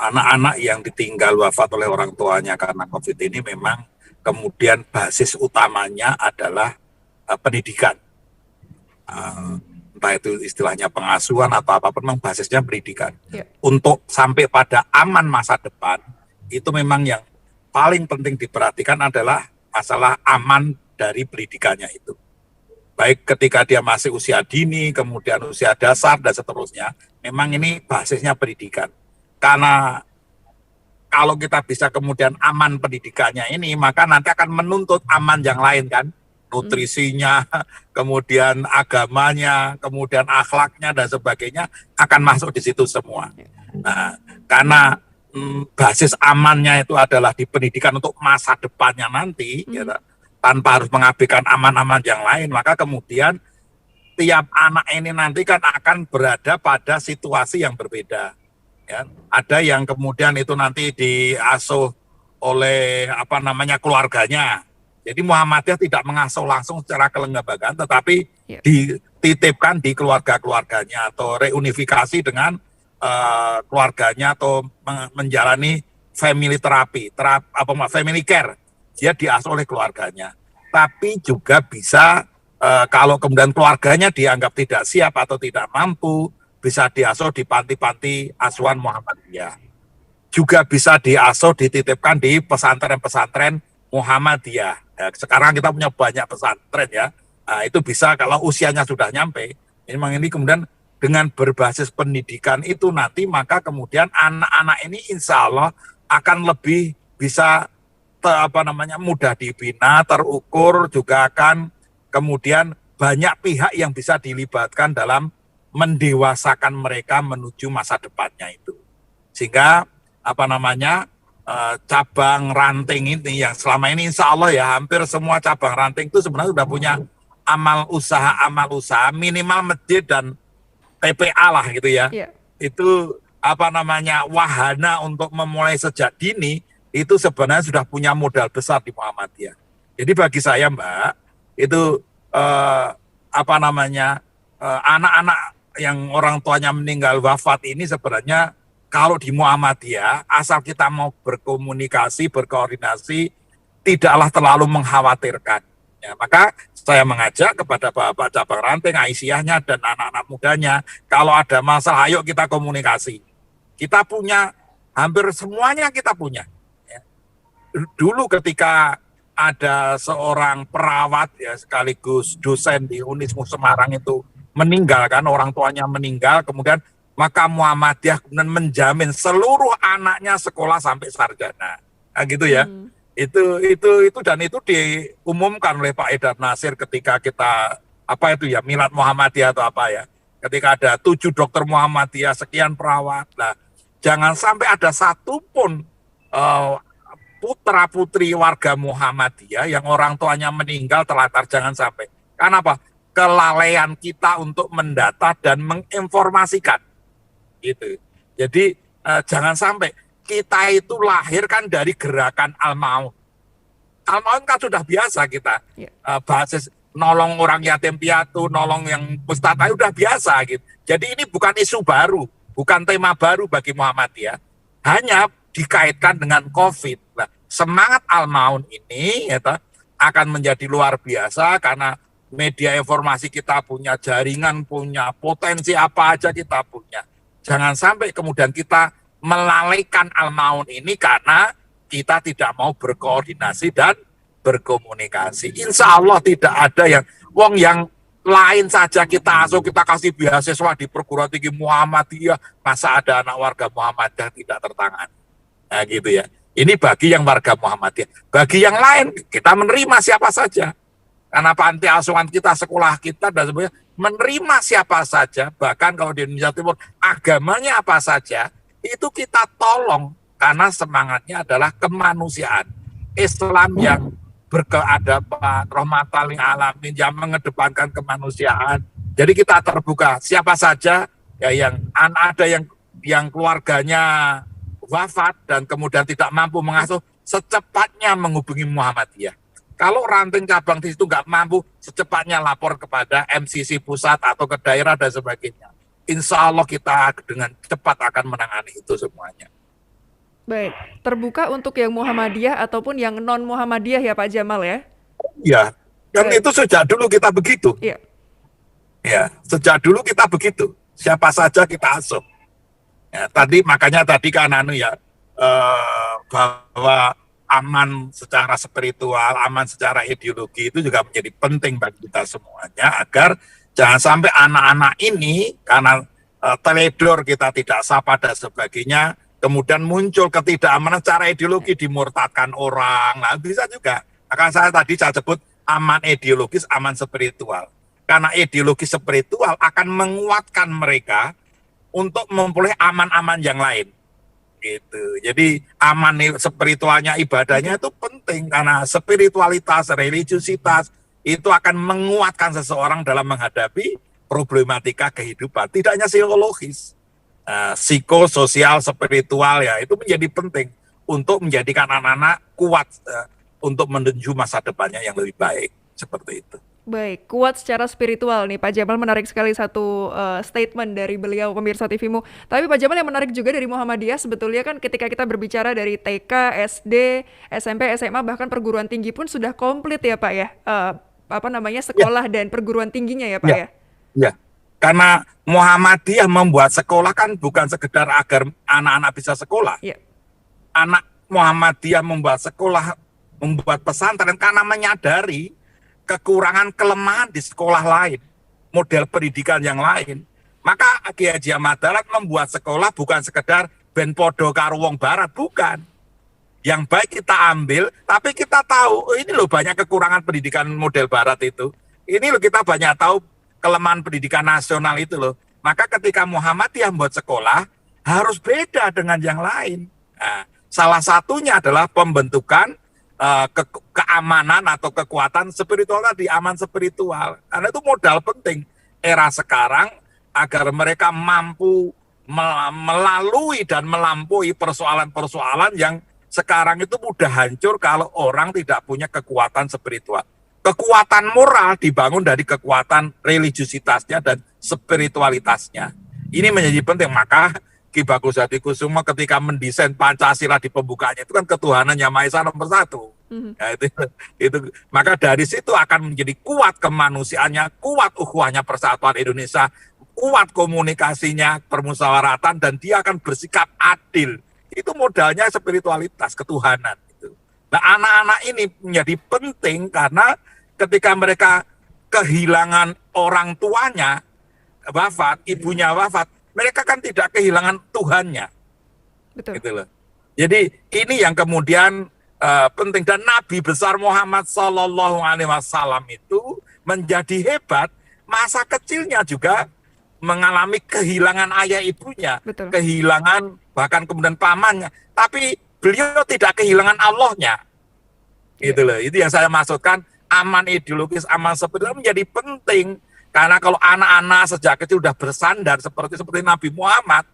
anak-anak yang ditinggal wafat oleh orang tuanya karena COVID ini memang kemudian basis utamanya adalah pendidikan. Entah itu istilahnya pengasuhan atau apapun, memang basisnya pendidikan. Untuk sampai pada aman masa depan, itu memang yang paling penting diperhatikan adalah masalah aman dari pendidikannya itu. Baik ketika dia masih usia dini, kemudian usia dasar, dan seterusnya, memang ini basisnya pendidikan. Karena kalau kita bisa kemudian aman pendidikannya ini, maka nanti akan menuntut aman yang lain kan, nutrisinya, kemudian agamanya, kemudian akhlaknya dan sebagainya akan masuk di situ semua. Nah, karena basis amannya itu adalah di pendidikan untuk masa depannya nanti, ya, tanpa harus mengabaikan aman-aman yang lain, maka kemudian tiap anak ini nanti kan akan berada pada situasi yang berbeda. Ya, ada yang kemudian itu nanti diasuh oleh keluarganya. Jadi Muhammadiyah tidak mengasuh langsung secara kelembagaan, tetapi dititipkan di keluarga-keluarganya atau reunifikasi dengan keluarganya atau menjalani family therapy, family care. Dia diasuh oleh keluarganya. Tapi juga bisa kalau kemudian keluarganya dianggap tidak siap atau tidak mampu, bisa diasuh di panti-panti asuhan Muhammadiyah. Juga bisa diasuh, dititipkan di pesantren-pesantren Muhammadiyah. Ya, sekarang kita punya banyak pesantren ya. Nah, itu bisa kalau usianya sudah nyampe. Memang ini kemudian dengan berbasis pendidikan itu nanti, maka kemudian anak-anak ini insya Allah akan lebih bisa mudah dibina, terukur, juga akan kemudian banyak pihak yang bisa dilibatkan dalam mendewasakan mereka menuju masa depannya itu. Sehingga cabang ranting ini yang selama ini insya Allah ya hampir semua cabang ranting itu sebenarnya sudah punya amal usaha minimal masjid dan TPA lah gitu ya. Itu wahana untuk memulai sejak dini itu sebenarnya sudah punya modal besar di Muhammadiyah. Jadi bagi saya Mbak, itu anak-anak yang orang tuanya meninggal wafat ini sebenarnya kalau di Muhammadiyah, asal kita mau berkomunikasi, berkoordinasi, tidaklah terlalu mengkhawatirkan. Ya, maka saya mengajak kepada Bapak cabang ranting, Aisyahnya, dan anak-anak mudanya, kalau ada masalah, ayo kita komunikasi. Kita punya, hampir semuanya kita punya. Ya. Dulu ketika ada seorang perawat, ya sekaligus dosen di Unismu Semarang itu meninggal kan, orang tuanya meninggal, kemudian maka Muhammadiyah kemudian menjamin seluruh anaknya sekolah sampai sarjana. Nah, gitu ya. Itu dan itu diumumkan oleh Pak Edar Nasir ketika kita apa itu ya, Milad Muhammadiyah atau apa ya. Ketika ada 7 dokter Muhammadiyah, sekian perawat. Nah, jangan sampai ada satupun putra-putri warga Muhammadiyah yang orang tuanya meninggal terlantar, jangan sampai. Karena apa? Kelalaian kita untuk mendata dan menginformasikan. Gitu. Jadi jangan sampai kita itu lahir kan dari gerakan Al-Maun. Al-Maun kan sudah biasa kita basis nolong orang yatim piatu, nolong yang pustaka udah biasa gitu. Jadi ini bukan isu baru, bukan tema baru bagi Muhammadiyah, hanya dikaitkan dengan COVID. Nah, semangat Al-Maun ini akan menjadi luar biasa karena media informasi kita punya, jaringan punya, potensi apa aja kita punya. Jangan sampai kemudian kita melalaikan Al-Maun ini karena kita tidak mau berkoordinasi dan berkomunikasi. Insya Allah tidak ada yang lain saja kita asuh, kita kasih beasiswa di perguruan tinggi Muhammadiyah, masa ada anak warga Muhammadiyah tidak tertangani. Nah gitu ya. Ini bagi yang warga Muhammadiyah. Bagi yang lain kita menerima siapa saja. Karena panti asuhan kita, sekolah kita dan sebagainya menerima siapa saja. Bahkan kalau di Indonesia Timur agamanya apa saja itu kita tolong karena semangatnya adalah kemanusiaan. Islam yang berkeadaban, rahmatan lil alamin, yang mengedepankan kemanusiaan. Jadi kita terbuka siapa saja ya, yang ada yang keluarganya wafat dan kemudian tidak mampu mengasuh, secepatnya menghubungi Muhammadiyah. Kalau ranting cabang di situ nggak mampu, secepatnya lapor kepada MCC pusat atau ke daerah dan sebagainya. Insya Allah kita dengan cepat akan menangani itu semuanya. Baik, terbuka untuk yang Muhammadiyah ataupun yang non-Muhammadiyah ya Pak Jamal ya? Ya, dan itu sejak dulu kita begitu. Iya. Ya, sejak dulu kita begitu. Siapa saja kita asuh. Ya, makanya tadi kan bahwa aman secara spiritual, aman secara ideologi itu juga menjadi penting bagi kita semuanya agar jangan sampai anak-anak ini karena teledor kita tidak sapa dan sebagainya, kemudian muncul ketidakamanan secara ideologi, dimurtadkan orang. Nah, bisa juga. Maka saya sebut aman ideologis, aman spiritual. Karena ideologi spiritual akan menguatkan mereka untuk memperoleh aman-aman yang lain. Gitu. Jadi aman spiritualnya, ibadahnya itu penting karena spiritualitas, religiusitas itu akan menguatkan seseorang dalam menghadapi problematika kehidupan. Tidak hanya psikologis, psikososial, spiritual ya itu menjadi penting untuk menjadikan anak-anak kuat untuk menuju masa depannya yang lebih baik seperti itu. Baik, kuat secara spiritual nih Pak Jamal, menarik sekali satu statement dari beliau pemirsa TVmu. Tapi Pak Jamal yang menarik juga dari Muhammadiyah sebetulnya kan ketika kita berbicara dari TK, SD, SMP, SMA bahkan perguruan tinggi pun sudah komplit ya Pak ya, sekolah dan perguruan tingginya ya Pak ya. Ya, karena Muhammadiyah membuat sekolah kan bukan sekedar agar anak-anak bisa sekolah. Ya. Anak Muhammadiyah membuat sekolah, membuat pesantren karena menyadari kekurangan kelemahan di sekolah lain, model pendidikan yang lain. Maka Kiai Haji Ahmad Dahlan membuat sekolah bukan sekedar ben podo karo wong barat, bukan. Yang baik kita ambil, tapi kita tahu ini loh banyak kekurangan pendidikan model barat itu. Ini loh kita banyak tahu kelemahan pendidikan nasional itu loh. Maka ketika Muhammadiyah membuat sekolah harus beda dengan yang lain. Nah, salah satunya adalah pembentukan keamanan atau kekuatan spiritual tadi, aman spiritual. Karena itu modal penting era sekarang agar mereka mampu melalui dan melampaui persoalan-persoalan yang sekarang itu mudah hancur kalau orang tidak punya kekuatan spiritual. Kekuatan moral dibangun dari kekuatan religiusitasnya dan spiritualitasnya. Ini menjadi penting, maka Ki Bagus Hadikusumo ketika mendesain Pancasila di pembukaannya itu kan ketuhanan Yang Maha Esa nomor 1. Ya, itu maka dari situ akan menjadi kuat kemanusiaannya, kuat ukhuwahnya persatuan Indonesia, kuat komunikasinya, permusyawaratan, dan dia akan bersikap adil. Itu modalnya spiritualitas, ketuhanan. Gitu. Nah, anak-anak ini menjadi penting karena ketika mereka kehilangan orang tuanya wafat, ibunya wafat, mereka kan tidak kehilangan Tuhannya. Betul. Gitu loh. Jadi ini yang kemudian penting. Dan Nabi besar Muhammad Sallallahu Alaihi Wasallam itu menjadi hebat, masa kecilnya juga mengalami kehilangan ayah ibunya, Betul. kehilangan bahkan kemudian pamannya, tapi beliau tidak kehilangan Allahnya. Gitu loh. Itu yang saya maksudkan, aman ideologis, aman spiritual menjadi penting. Karena kalau anak-anak sejak kecil sudah bersandar seperti Nabi Muhammad,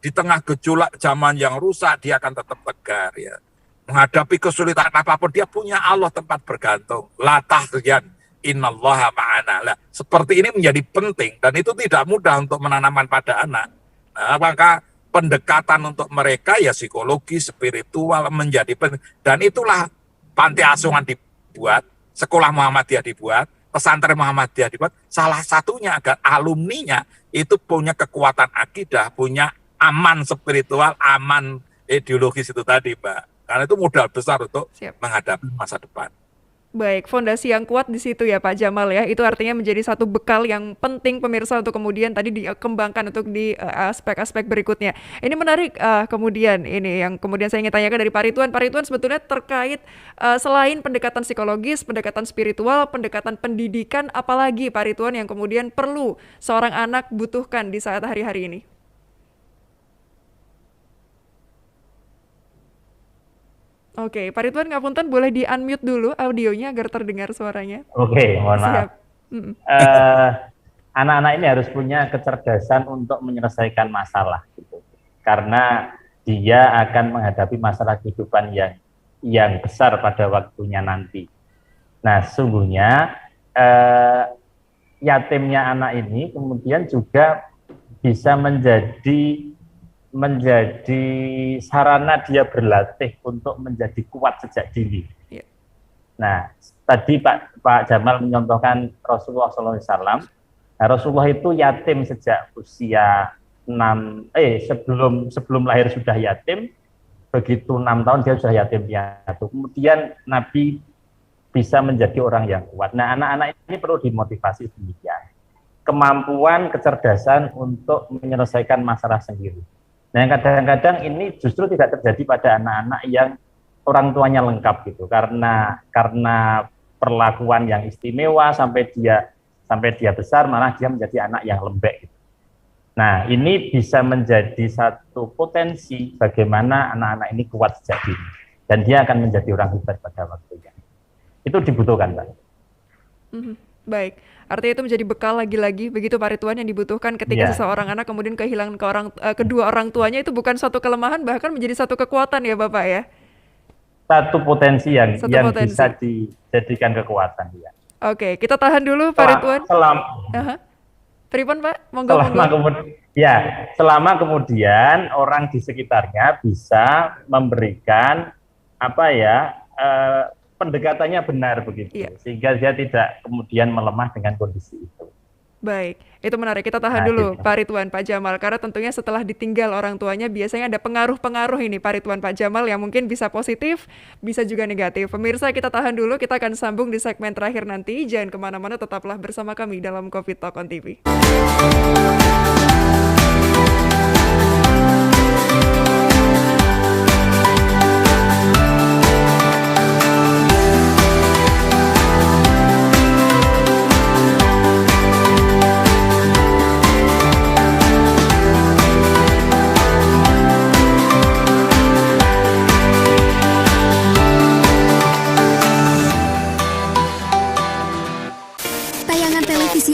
di tengah gejolak zaman yang rusak, dia akan tetap tegar ya. Menghadapi kesulitan apapun, dia punya Allah tempat bergantung. La tahzan, innallaha ma'ana. Lah, seperti ini menjadi penting, dan itu tidak mudah untuk menanamkan pada anak. Nah, maka pendekatan untuk mereka ya psikologi, spiritual menjadi penting. Dan itulah panti asuhan dibuat, sekolah Muhammadiyah dibuat, pesantren Muhammadiyah dibuat, salah satunya agar alumninya itu punya kekuatan akidah, punya aman spiritual, aman ideologis itu tadi, Mbak. Karena itu modal besar untuk menghadapi masa depan. Baik, fondasi yang kuat di situ ya Pak Jamal ya. Itu artinya menjadi satu bekal yang penting pemirsa untuk kemudian tadi dikembangkan untuk di aspek-aspek berikutnya. Ini menarik kemudian ini yang kemudian saya ingin tanyakan dari Pak Ridwan. Pak Ridwan sebetulnya terkait selain pendekatan psikologis, pendekatan spiritual, pendekatan pendidikan, apalagi Pak Ridwan yang kemudian perlu seorang anak butuhkan di saat hari-hari ini? Oke, Pak Ridwan ngapunten boleh di-unmute dulu audionya agar terdengar suaranya. Oke, mohon maaf. Anak-anak ini harus punya kecerdasan untuk menyelesaikan masalah gitu. Karena dia akan menghadapi masalah kehidupan yang besar pada waktunya nanti. Nah, sungguhnya yatimnya anak ini kemudian juga bisa menjadi sarana dia berlatih untuk menjadi kuat sejak dini. Yeah. Nah, tadi Pak Jamal mencontohkan Rasulullah SAW. Nah, Rasulullah itu yatim sejak usia sebelum lahir sudah yatim. Begitu 6 tahun dia sudah yatim piatu. Kemudian Nabi bisa menjadi orang yang kuat. Nah, anak-anak ini perlu dimotivasi demikian. Kemampuan, kecerdasan untuk menyelesaikan masalah sendiri. Nah, yang kadang-kadang ini justru tidak terjadi pada anak-anak yang orang tuanya lengkap gitu, karena perlakuan yang istimewa sampai dia besar malah dia menjadi anak yang lembek gitu. Nah, ini bisa menjadi satu potensi bagaimana anak-anak ini kuat sejak dini dan dia akan menjadi orang hebat pada waktunya. Itu dibutuhkan, Pak. Baik, artinya itu menjadi bekal lagi-lagi begitu Pak Ridwan yang dibutuhkan ketika seseorang anak kemudian kehilangan kedua orang tuanya, itu bukan suatu kelemahan, bahkan menjadi satu kekuatan ya Bapak ya? Satu potensi yang bisa dijadikan kekuatan ya. Oke, kita tahan dulu Pak Ridwan. Pripun Pak? Monggo. Selama kemudian orang di sekitarnya bisa memberikan pendekatannya benar begitu, sehingga dia tidak kemudian melemah dengan kondisi itu. Baik, itu menarik. Kita tahan dulu Pak Ridwan, Pak Jamal, karena tentunya setelah ditinggal orang tuanya biasanya ada pengaruh-pengaruh ini Pak Ridwan, Pak Jamal yang mungkin bisa positif, bisa juga negatif. Pemirsa, kita tahan dulu, kita akan sambung di segmen terakhir nanti. Jangan kemana-mana, tetaplah bersama kami dalam COVID Talk on TV.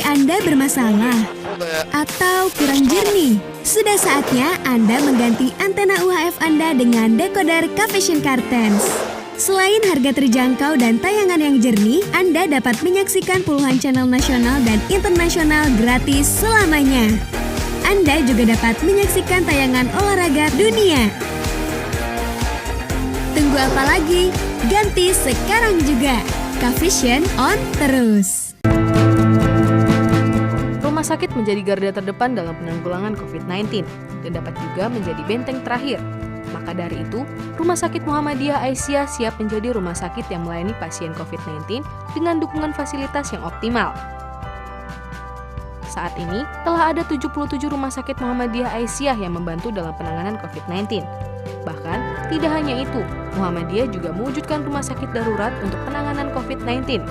Anda bermasalah atau kurang jernih? Sudah saatnya Anda mengganti antena UHF Anda dengan dekoder Cavision Cartens. Selain harga terjangkau dan tayangan yang jernih, Anda dapat menyaksikan puluhan channel nasional dan internasional gratis selamanya. Anda juga dapat menyaksikan tayangan olahraga dunia. Tunggu apa lagi? Ganti sekarang juga. Cavision on terus. Rumah sakit menjadi garda terdepan dalam penanggulangan COVID-19 dan dapat juga menjadi benteng terakhir. Maka dari itu, Rumah Sakit Muhammadiyah Aisyah siap menjadi rumah sakit yang melayani pasien COVID-19 dengan dukungan fasilitas yang optimal. Saat ini, telah ada 77 Rumah Sakit Muhammadiyah Aisyah yang membantu dalam penanganan COVID-19. Bahkan, Tidak hanya itu, Muhammadiyah juga mewujudkan rumah sakit darurat untuk penanganan COVID-19.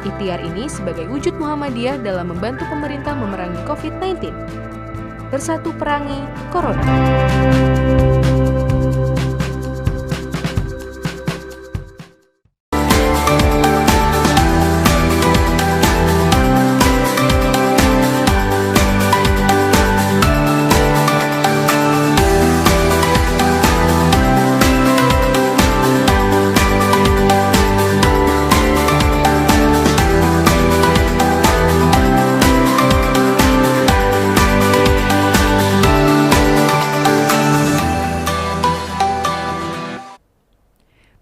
Ikhtiar ini sebagai wujud Muhammadiyah dalam membantu pemerintah memerangi COVID-19. Bersatu perangi Corona.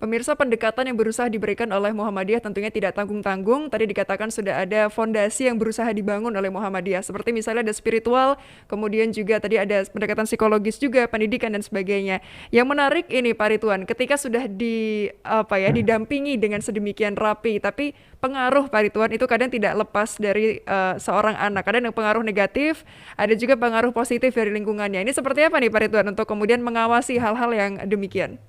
Pemirsa, pendekatan yang berusaha diberikan oleh Muhammadiyah tentunya tidak tanggung-tanggung. Tadi dikatakan sudah ada fondasi yang berusaha dibangun oleh Muhammadiyah. Seperti misalnya ada spiritual, kemudian juga tadi ada pendekatan psikologis juga, pendidikan dan sebagainya. Yang menarik ini Pak Ridwan, ketika sudah didampingi dengan sedemikian rapi, tapi pengaruh Pak Ridwan itu kadang tidak lepas dari seorang anak. Kadang yang pengaruh negatif, ada juga pengaruh positif dari lingkungannya. Ini seperti apa nih Pak Ridwan untuk kemudian mengawasi hal-hal yang demikian?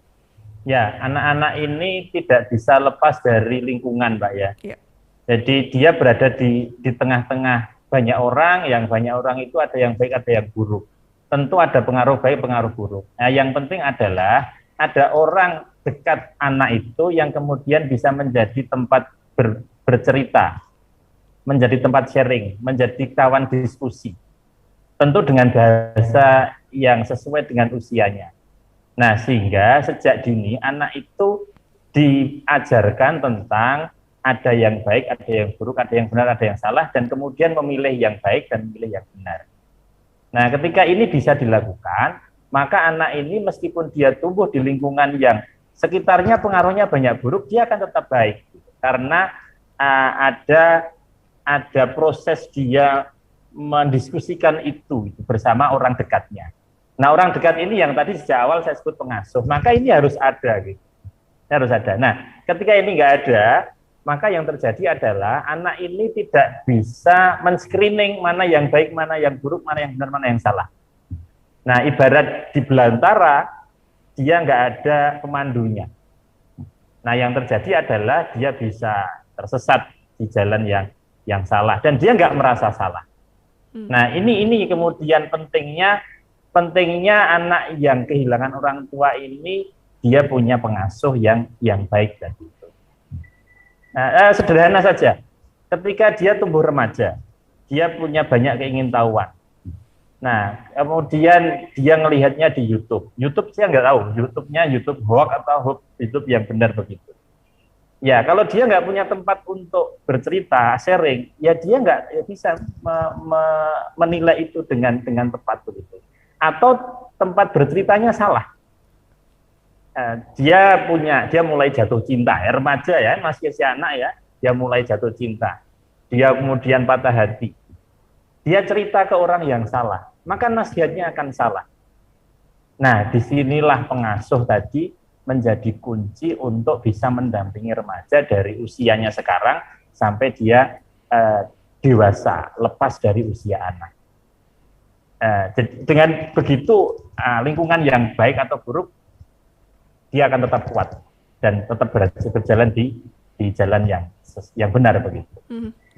Ya, anak-anak ini tidak bisa lepas dari lingkungan, Pak ya. Ya. Jadi dia berada di tengah-tengah banyak orang, yang banyak orang itu ada yang baik, ada yang buruk. Tentu ada pengaruh baik, pengaruh buruk. Nah, yang penting adalah ada orang dekat anak itu yang kemudian bisa menjadi tempat bercerita, menjadi tempat sharing, menjadi kawan diskusi. Tentu dengan bahasa yang sesuai dengan usianya. Nah, sehingga sejak dini anak itu diajarkan tentang ada yang baik, ada yang buruk, ada yang benar, ada yang salah, dan kemudian memilih yang baik dan memilih yang benar. Nah, ketika ini bisa dilakukan, maka anak ini meskipun dia tumbuh di lingkungan yang sekitarnya pengaruhnya banyak buruk, dia akan tetap baik. Karena ada proses dia mendiskusikan itu bersama orang dekatnya. Nah, orang dekat ini yang tadi sejak awal saya sebut pengasuh, maka ini harus ada gitu. Harus ada. Nah, ketika ini nggak ada, maka yang terjadi adalah anak ini tidak bisa men-screening mana yang baik, mana yang buruk, mana yang benar, mana yang salah. Nah, ibarat di belantara, dia nggak ada pemandunya. Nah, yang terjadi adalah dia bisa tersesat di jalan yang salah, dan dia nggak merasa salah. Nah, ini kemudian pentingnya anak yang kehilangan orang tua ini dia punya pengasuh yang baik tadi itu. Nah, sederhana saja. Ketika dia tumbuh remaja, dia punya banyak keingintahuan. Nah, kemudian dia ngelihatnya di YouTube. YouTube saya nggak tahu, YouTube-nya YouTube hoax atau YouTube yang benar begitu. Ya, kalau dia nggak punya tempat untuk bercerita, sharing, ya dia nggak bisa menilai itu dengan tepat begitu. Atau tempat berceritanya salah. Dia mulai jatuh cinta, ya, remaja ya, masih si anak ya, dia mulai jatuh cinta. Dia kemudian patah hati. Dia cerita ke orang yang salah, maka nasihatnya akan salah. Nah, disinilah pengasuh tadi menjadi kunci untuk bisa mendampingi remaja dari usianya sekarang sampai dia dewasa, lepas dari usia anak. Dengan begitu lingkungan yang baik atau buruk dia akan tetap kuat dan tetap berjalan di jalan yang benar begitu.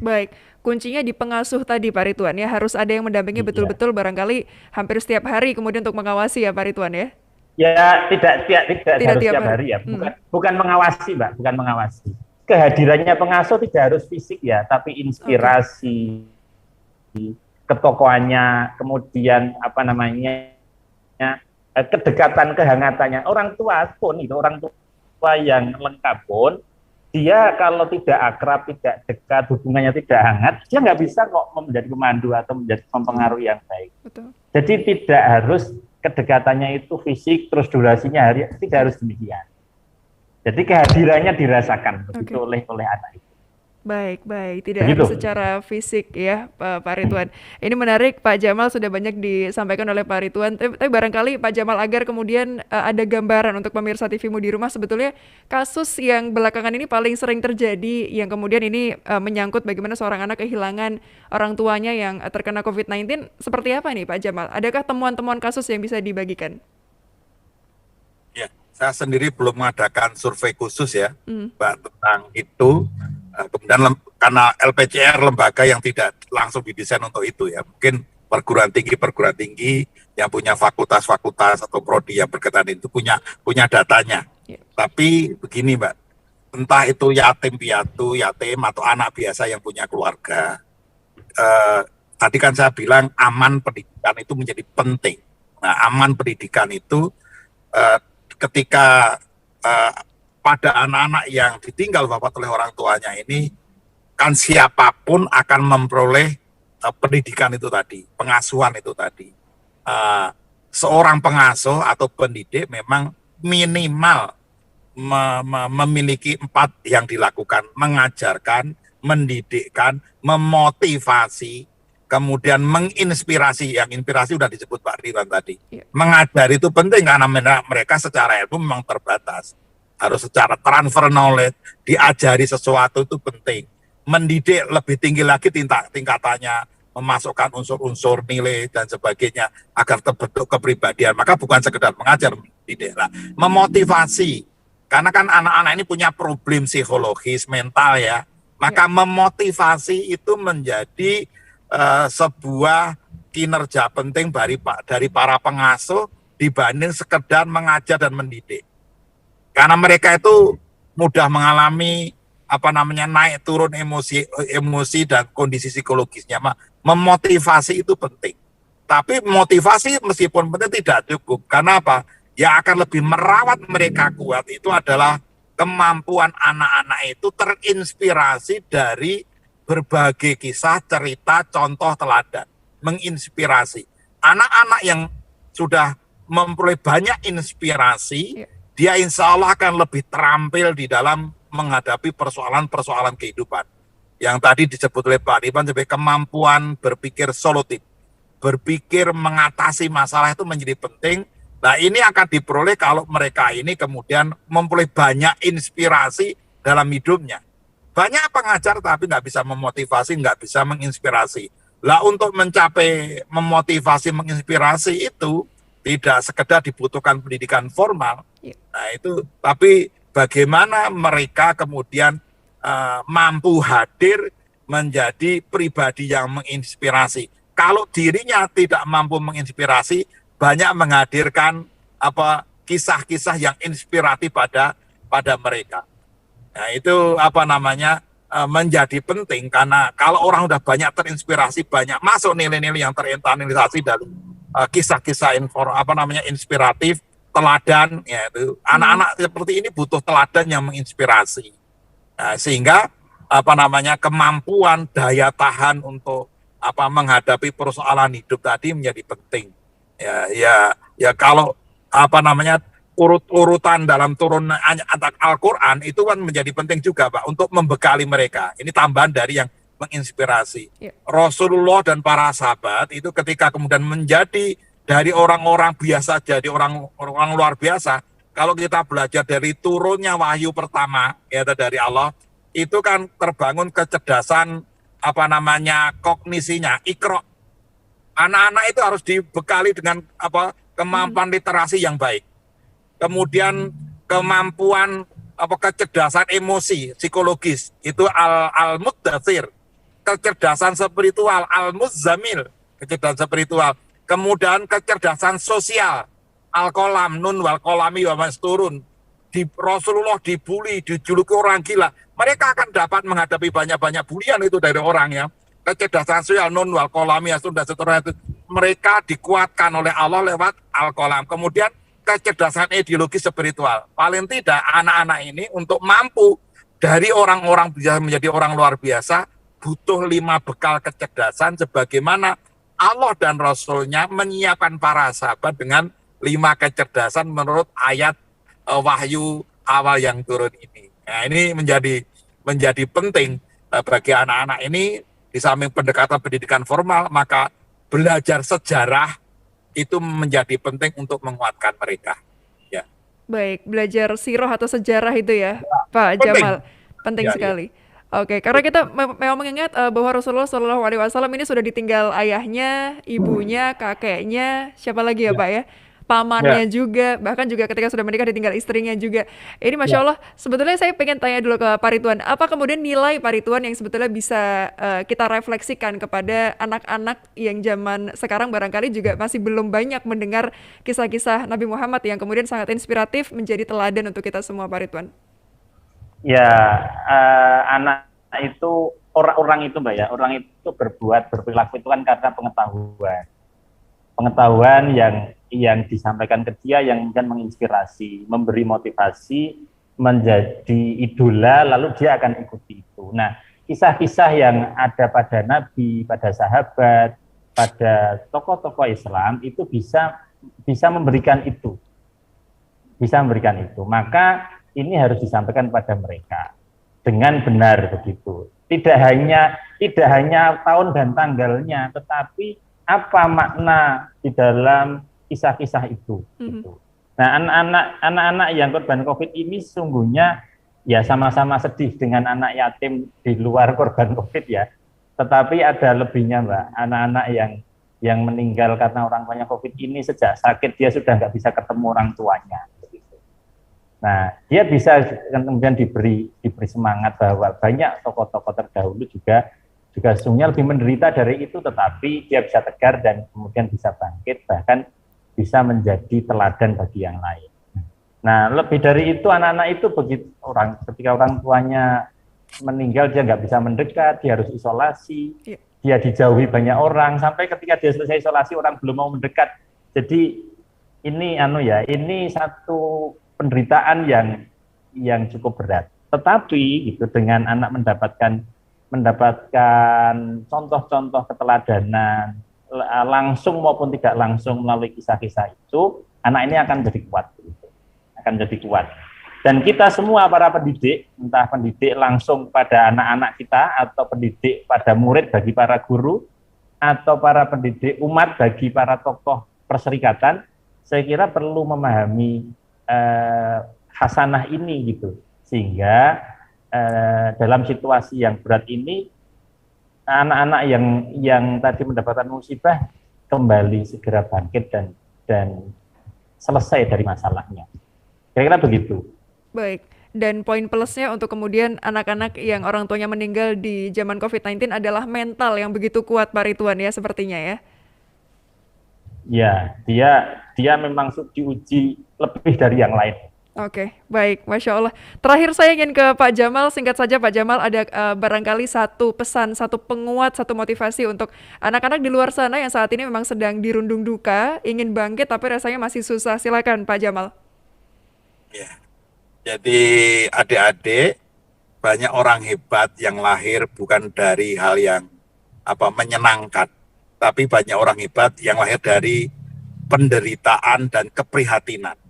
Baik, kuncinya di pengasuh tadi Pak Ridwan ya, harus ada yang mendampingi betul-betul barangkali hampir setiap hari kemudian untuk mengawasi ya Pak Ridwan ya. Ya tidak harus setiap hari ya, bukan mengawasi Mbak, bukan mengawasi. Kehadirannya pengasuh tidak harus fisik ya, tapi inspirasi. Ketokohannya, kemudian kedekatan, kehangatannya. Orang tua pun itu, orang tua yang lengkap pun, dia kalau tidak akrab, tidak dekat, hubungannya tidak hangat, dia nggak bisa kok menjadi pemandu atau menjadi mempengaruhi yang baik. Betul. Jadi tidak harus kedekatannya itu fisik, terus durasinya tidak harus demikian. Jadi kehadirannya dirasakan begitu oleh anak itu. Baik, baik. Tidak Begitu. harus secara fisik ya, Pak Ridwan. Ini menarik, Pak Jamal sudah banyak disampaikan oleh Pak Ridwan. Tapi barangkali Pak Jamal agar kemudian ada gambaran untuk pemirsa TV-mu di rumah sebetulnya kasus yang belakangan ini paling sering terjadi yang kemudian ini menyangkut bagaimana seorang anak kehilangan orang tuanya yang terkena COVID-19. Seperti apa nih Pak Jamal? Adakah temuan-temuan kasus yang bisa dibagikan? Ya, saya sendiri belum mengadakan survei khusus ya, Mbak, tentang itu. Kemudian karena LPCR lembaga yang tidak langsung didesain untuk itu ya, mungkin perguruan tinggi yang punya fakultas-fakultas atau prodi yang berkaitan itu punya datanya. Tapi begini Mbak, entah itu yatim piatu, yatim atau anak biasa yang punya keluarga, tadi kan saya bilang aman pendidikan itu menjadi penting. Nah, aman pendidikan itu ketika pada anak-anak yang ditinggal wafat oleh orang tuanya ini, kan siapapun akan memperoleh pendidikan itu tadi, pengasuhan itu tadi. Seorang pengasuh atau pendidik memang minimal memiliki 4 yang dilakukan: mengajarkan, mendidikkan, memotivasi, kemudian menginspirasi. Yang inspirasi sudah disebut Pak Ridwan tadi. Mengajar itu penting karena mereka secara ilmu memang terbatas. Harus secara transfer knowledge, diajari sesuatu itu penting. Mendidik lebih tinggi lagi tingkatannya, memasukkan unsur-unsur nilai dan sebagainya agar terbentuk kepribadian. Maka bukan sekedar mengajar, mendidik lah. Memotivasi, karena kan anak-anak ini punya problem psikologis, mental ya. Maka memotivasi itu menjadi sebuah kinerja penting dari para pengasuh dibanding sekedar mengajar dan mendidik. Karena mereka itu mudah mengalami naik turun emosi dan kondisi psikologisnya. Memotivasi itu penting. Tapi motivasi meskipun penting tidak cukup. Karena apa? Yang akan lebih merawat mereka kuat itu adalah kemampuan anak-anak itu terinspirasi dari berbagai kisah, cerita, contoh, teladan. Menginspirasi. Anak-anak yang sudah memperoleh banyak inspirasi, dia insya Allah akan lebih terampil di dalam menghadapi persoalan-persoalan kehidupan. Yang tadi disebut oleh Pak Ridwan sebagai kemampuan berpikir solutif. Berpikir mengatasi masalah itu menjadi penting. Nah, ini akan diperoleh kalau mereka ini kemudian memperoleh banyak inspirasi dalam hidupnya. Banyak pengajar tapi nggak bisa memotivasi, nggak bisa menginspirasi. Lah, untuk mencapai memotivasi, menginspirasi itu tidak sekedar dibutuhkan pendidikan formal. Nah, itu tapi bagaimana mereka kemudian mampu hadir menjadi pribadi yang menginspirasi. Kalau dirinya tidak mampu menginspirasi, banyak menghadirkan kisah-kisah yang inspiratif pada mereka. Nah, itu menjadi penting karena kalau orang sudah banyak terinspirasi, banyak masuk nilai-nilai yang terinternalisasi dari kisah-kisah inspiratif, teladan, ya itu anak-anak seperti ini butuh teladan yang menginspirasi. Nah, sehingga kemampuan daya tahan untuk menghadapi persoalan hidup tadi menjadi penting. Ya kalau urut-urutan dalam turun Al-Quran itu kan menjadi penting juga Pak untuk membekali mereka. Ini tambahan dari yang menginspirasi. Rasulullah dan para sahabat itu ketika kemudian menjadi dari orang-orang biasa jadi orang luar biasa. Kalau kita belajar dari turunnya wahyu pertama yaitu dari Allah, itu kan terbangun kecerdasan kognisinya, Iqra. Anak-anak itu harus dibekali dengan kemampuan literasi yang baik. Kemudian kemampuan kecerdasan emosi, psikologis, itu al-muddatsir. Kecerdasan spiritual, al-muzzamil, kecerdasan spiritual. Kemudian kecerdasan sosial, al-qalam, nun wal qalami wa masturun. Rasulullah dibully, dijuluki orang gila. Mereka akan dapat menghadapi banyak-banyak bulian itu dari orang ya. Kecerdasan sosial, nun wal qalami, dan seterusnya itu. Mereka dikuatkan oleh Allah lewat al-qalam. Kemudian kecerdasan ideologi spiritual. Paling tidak anak-anak ini untuk mampu dari orang-orang bisa menjadi orang luar biasa, butuh 5 bekal kecerdasan sebagaimana Allah dan Rasul-Nya menyiapkan para sahabat dengan 5 kecerdasan menurut ayat wahyu awal yang turun ini. Nah, ini menjadi penting. bagi anak-anak ini di samping pendekatan pendidikan formal, maka belajar sejarah itu menjadi penting untuk menguatkan mereka. Ya. Baik, belajar sirah atau sejarah itu ya, Pak Penting. Jamal, penting Ya, ya. sekali. Oke, karena kita memang mengingat bahwa Rasulullah Shallallahu Alaihi Wasallam ini sudah ditinggal ayahnya, ibunya, kakeknya, siapa lagi ya Pak ya, pamannya juga, bahkan juga ketika sudah menikah ditinggal istrinya juga. Ini Masya Allah, sebetulnya saya pengen tanya dulu ke Pak Ridwan, apa kemudian nilai Pak Ridwan yang sebetulnya bisa kita refleksikan kepada anak-anak yang zaman sekarang barangkali juga masih belum banyak mendengar kisah-kisah Nabi Muhammad yang kemudian sangat inspiratif menjadi teladan untuk kita semua, Pak Ridwan. Ya, anak itu orang itu Mbak ya, orang itu berperilaku itu kan karena pengetahuan yang disampaikan ke dia yang kemudian menginspirasi, memberi motivasi, menjadi idola, lalu dia akan ikuti itu. Nah, kisah-kisah yang ada pada Nabi, pada sahabat, pada tokoh-tokoh Islam itu bisa memberikan itu, Maka ini harus disampaikan pada mereka dengan benar begitu. Tidak hanya tahun dan tanggalnya, tetapi apa makna di dalam kisah-kisah itu. Gitu. Nah, anak-anak yang korban COVID ini sungguhnya ya sama-sama sedih dengan anak yatim di luar korban COVID ya. Tetapi ada lebihnya Mbak, anak-anak yang meninggal karena orang tuanya COVID ini sejak sakit dia sudah nggak bisa ketemu orang tuanya. Nah, dia bisa kemudian diberi semangat bahwa banyak tokoh-tokoh terdahulu juga sesungguhnya lebih menderita dari itu, tetapi dia bisa tegar dan kemudian bisa bangkit, bahkan bisa menjadi teladan bagi yang lain. Nah, lebih dari itu anak-anak itu ketika orang tuanya meninggal dia nggak bisa mendekat, dia harus isolasi, dia dijauhi banyak orang, sampai ketika dia selesai isolasi orang belum mau mendekat. Jadi ini satu penderitaan yang cukup berat. Tetapi gitu dengan anak mendapatkan contoh-contoh keteladanan langsung maupun tidak langsung melalui kisah-kisah itu, anak ini akan jadi kuat gitu. Akan jadi kuat. Dan kita semua para pendidik, entah pendidik langsung pada anak-anak kita atau pendidik pada murid bagi para guru atau para pendidik umat bagi para tokoh perserikatan, saya kira perlu memahami hasanah ini gitu, sehingga dalam situasi yang berat ini anak-anak yang tadi mendapatkan musibah kembali segera bangkit dan selesai dari masalahnya. Kira-kira begitu. Baik, dan poin plusnya untuk kemudian anak-anak yang orang tuanya meninggal di zaman COVID-19 adalah mental yang begitu kuat Pak Ridwan ya sepertinya ya. Ya, dia memang diuji lebih dari yang lain. Oke, baik, Masya Allah. Terakhir saya ingin ke Pak Jamal, singkat saja Pak Jamal, ada barangkali satu pesan, satu penguat, satu motivasi untuk anak-anak di luar sana yang saat ini memang sedang dirundung duka, ingin bangkit tapi rasanya masih susah. Silakan Pak Jamal. Ya, jadi adik-adik, banyak orang hebat yang lahir bukan dari hal yang menyenangkan, tapi banyak orang hebat yang lahir dari penderitaan dan keprihatinan.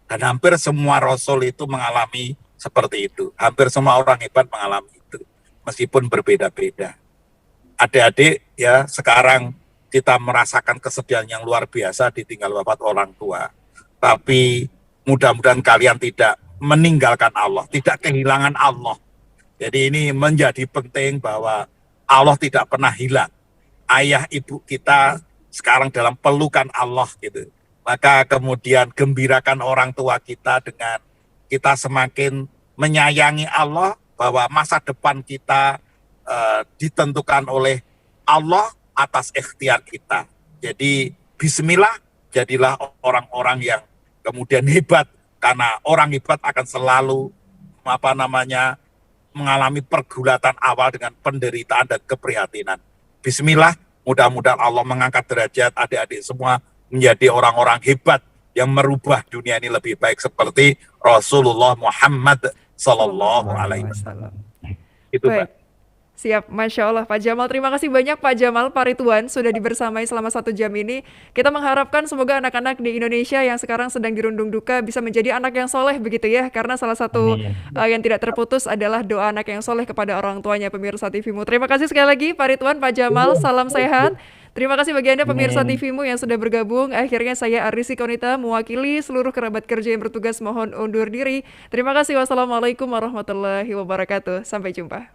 Dan hampir semua Rasul itu mengalami seperti itu. Hampir semua orang hebat mengalami itu, meskipun berbeda-beda. Adik-adik ya, sekarang kita merasakan kesedihan yang luar biasa ditinggal wafat orang tua. Tapi mudah-mudahan kalian tidak meninggalkan Allah, tidak kehilangan Allah. Jadi ini menjadi penting bahwa Allah tidak pernah hilang. Ayah ibu kita sekarang dalam pelukan Allah gitu. Maka kemudian gembirakan orang tua kita dengan kita semakin menyayangi Allah, bahwa masa depan kita ditentukan oleh Allah atas ikhtiar kita. Jadi bismillah, jadilah orang-orang yang kemudian hebat, karena orang hebat akan selalu mengalami pergulatan awal dengan penderitaan dan keprihatinan. Bismillah, mudah-mudahan Allah mengangkat derajat adik-adik semua menjadi orang-orang hebat yang merubah dunia ini lebih baik seperti Rasulullah Muhammad Sallallahu Alaihi Wasallam. Itu Pak. Siap, Masya Allah Pak Jamal. Terima kasih banyak Pak Jamal, Pak Ridwan sudah dibersamai selama 1 jam ini. Kita mengharapkan semoga anak-anak di Indonesia yang sekarang sedang dirundung duka bisa menjadi anak yang soleh begitu ya. Karena salah satu Amin. yang tidak terputus adalah doa anak yang soleh kepada orang tuanya, pemirsa TVmu. Terima kasih sekali lagi Pak Ridwan, Pak Jamal, salam sehat. Terima kasih bagi Anda pemirsa Amin. TVmu yang sudah bergabung. Akhirnya saya Aris Konita mewakili seluruh kerabat kerja yang bertugas mohon undur diri. Terima kasih. Wassalamualaikum warahmatullahi wabarakatuh. Sampai jumpa.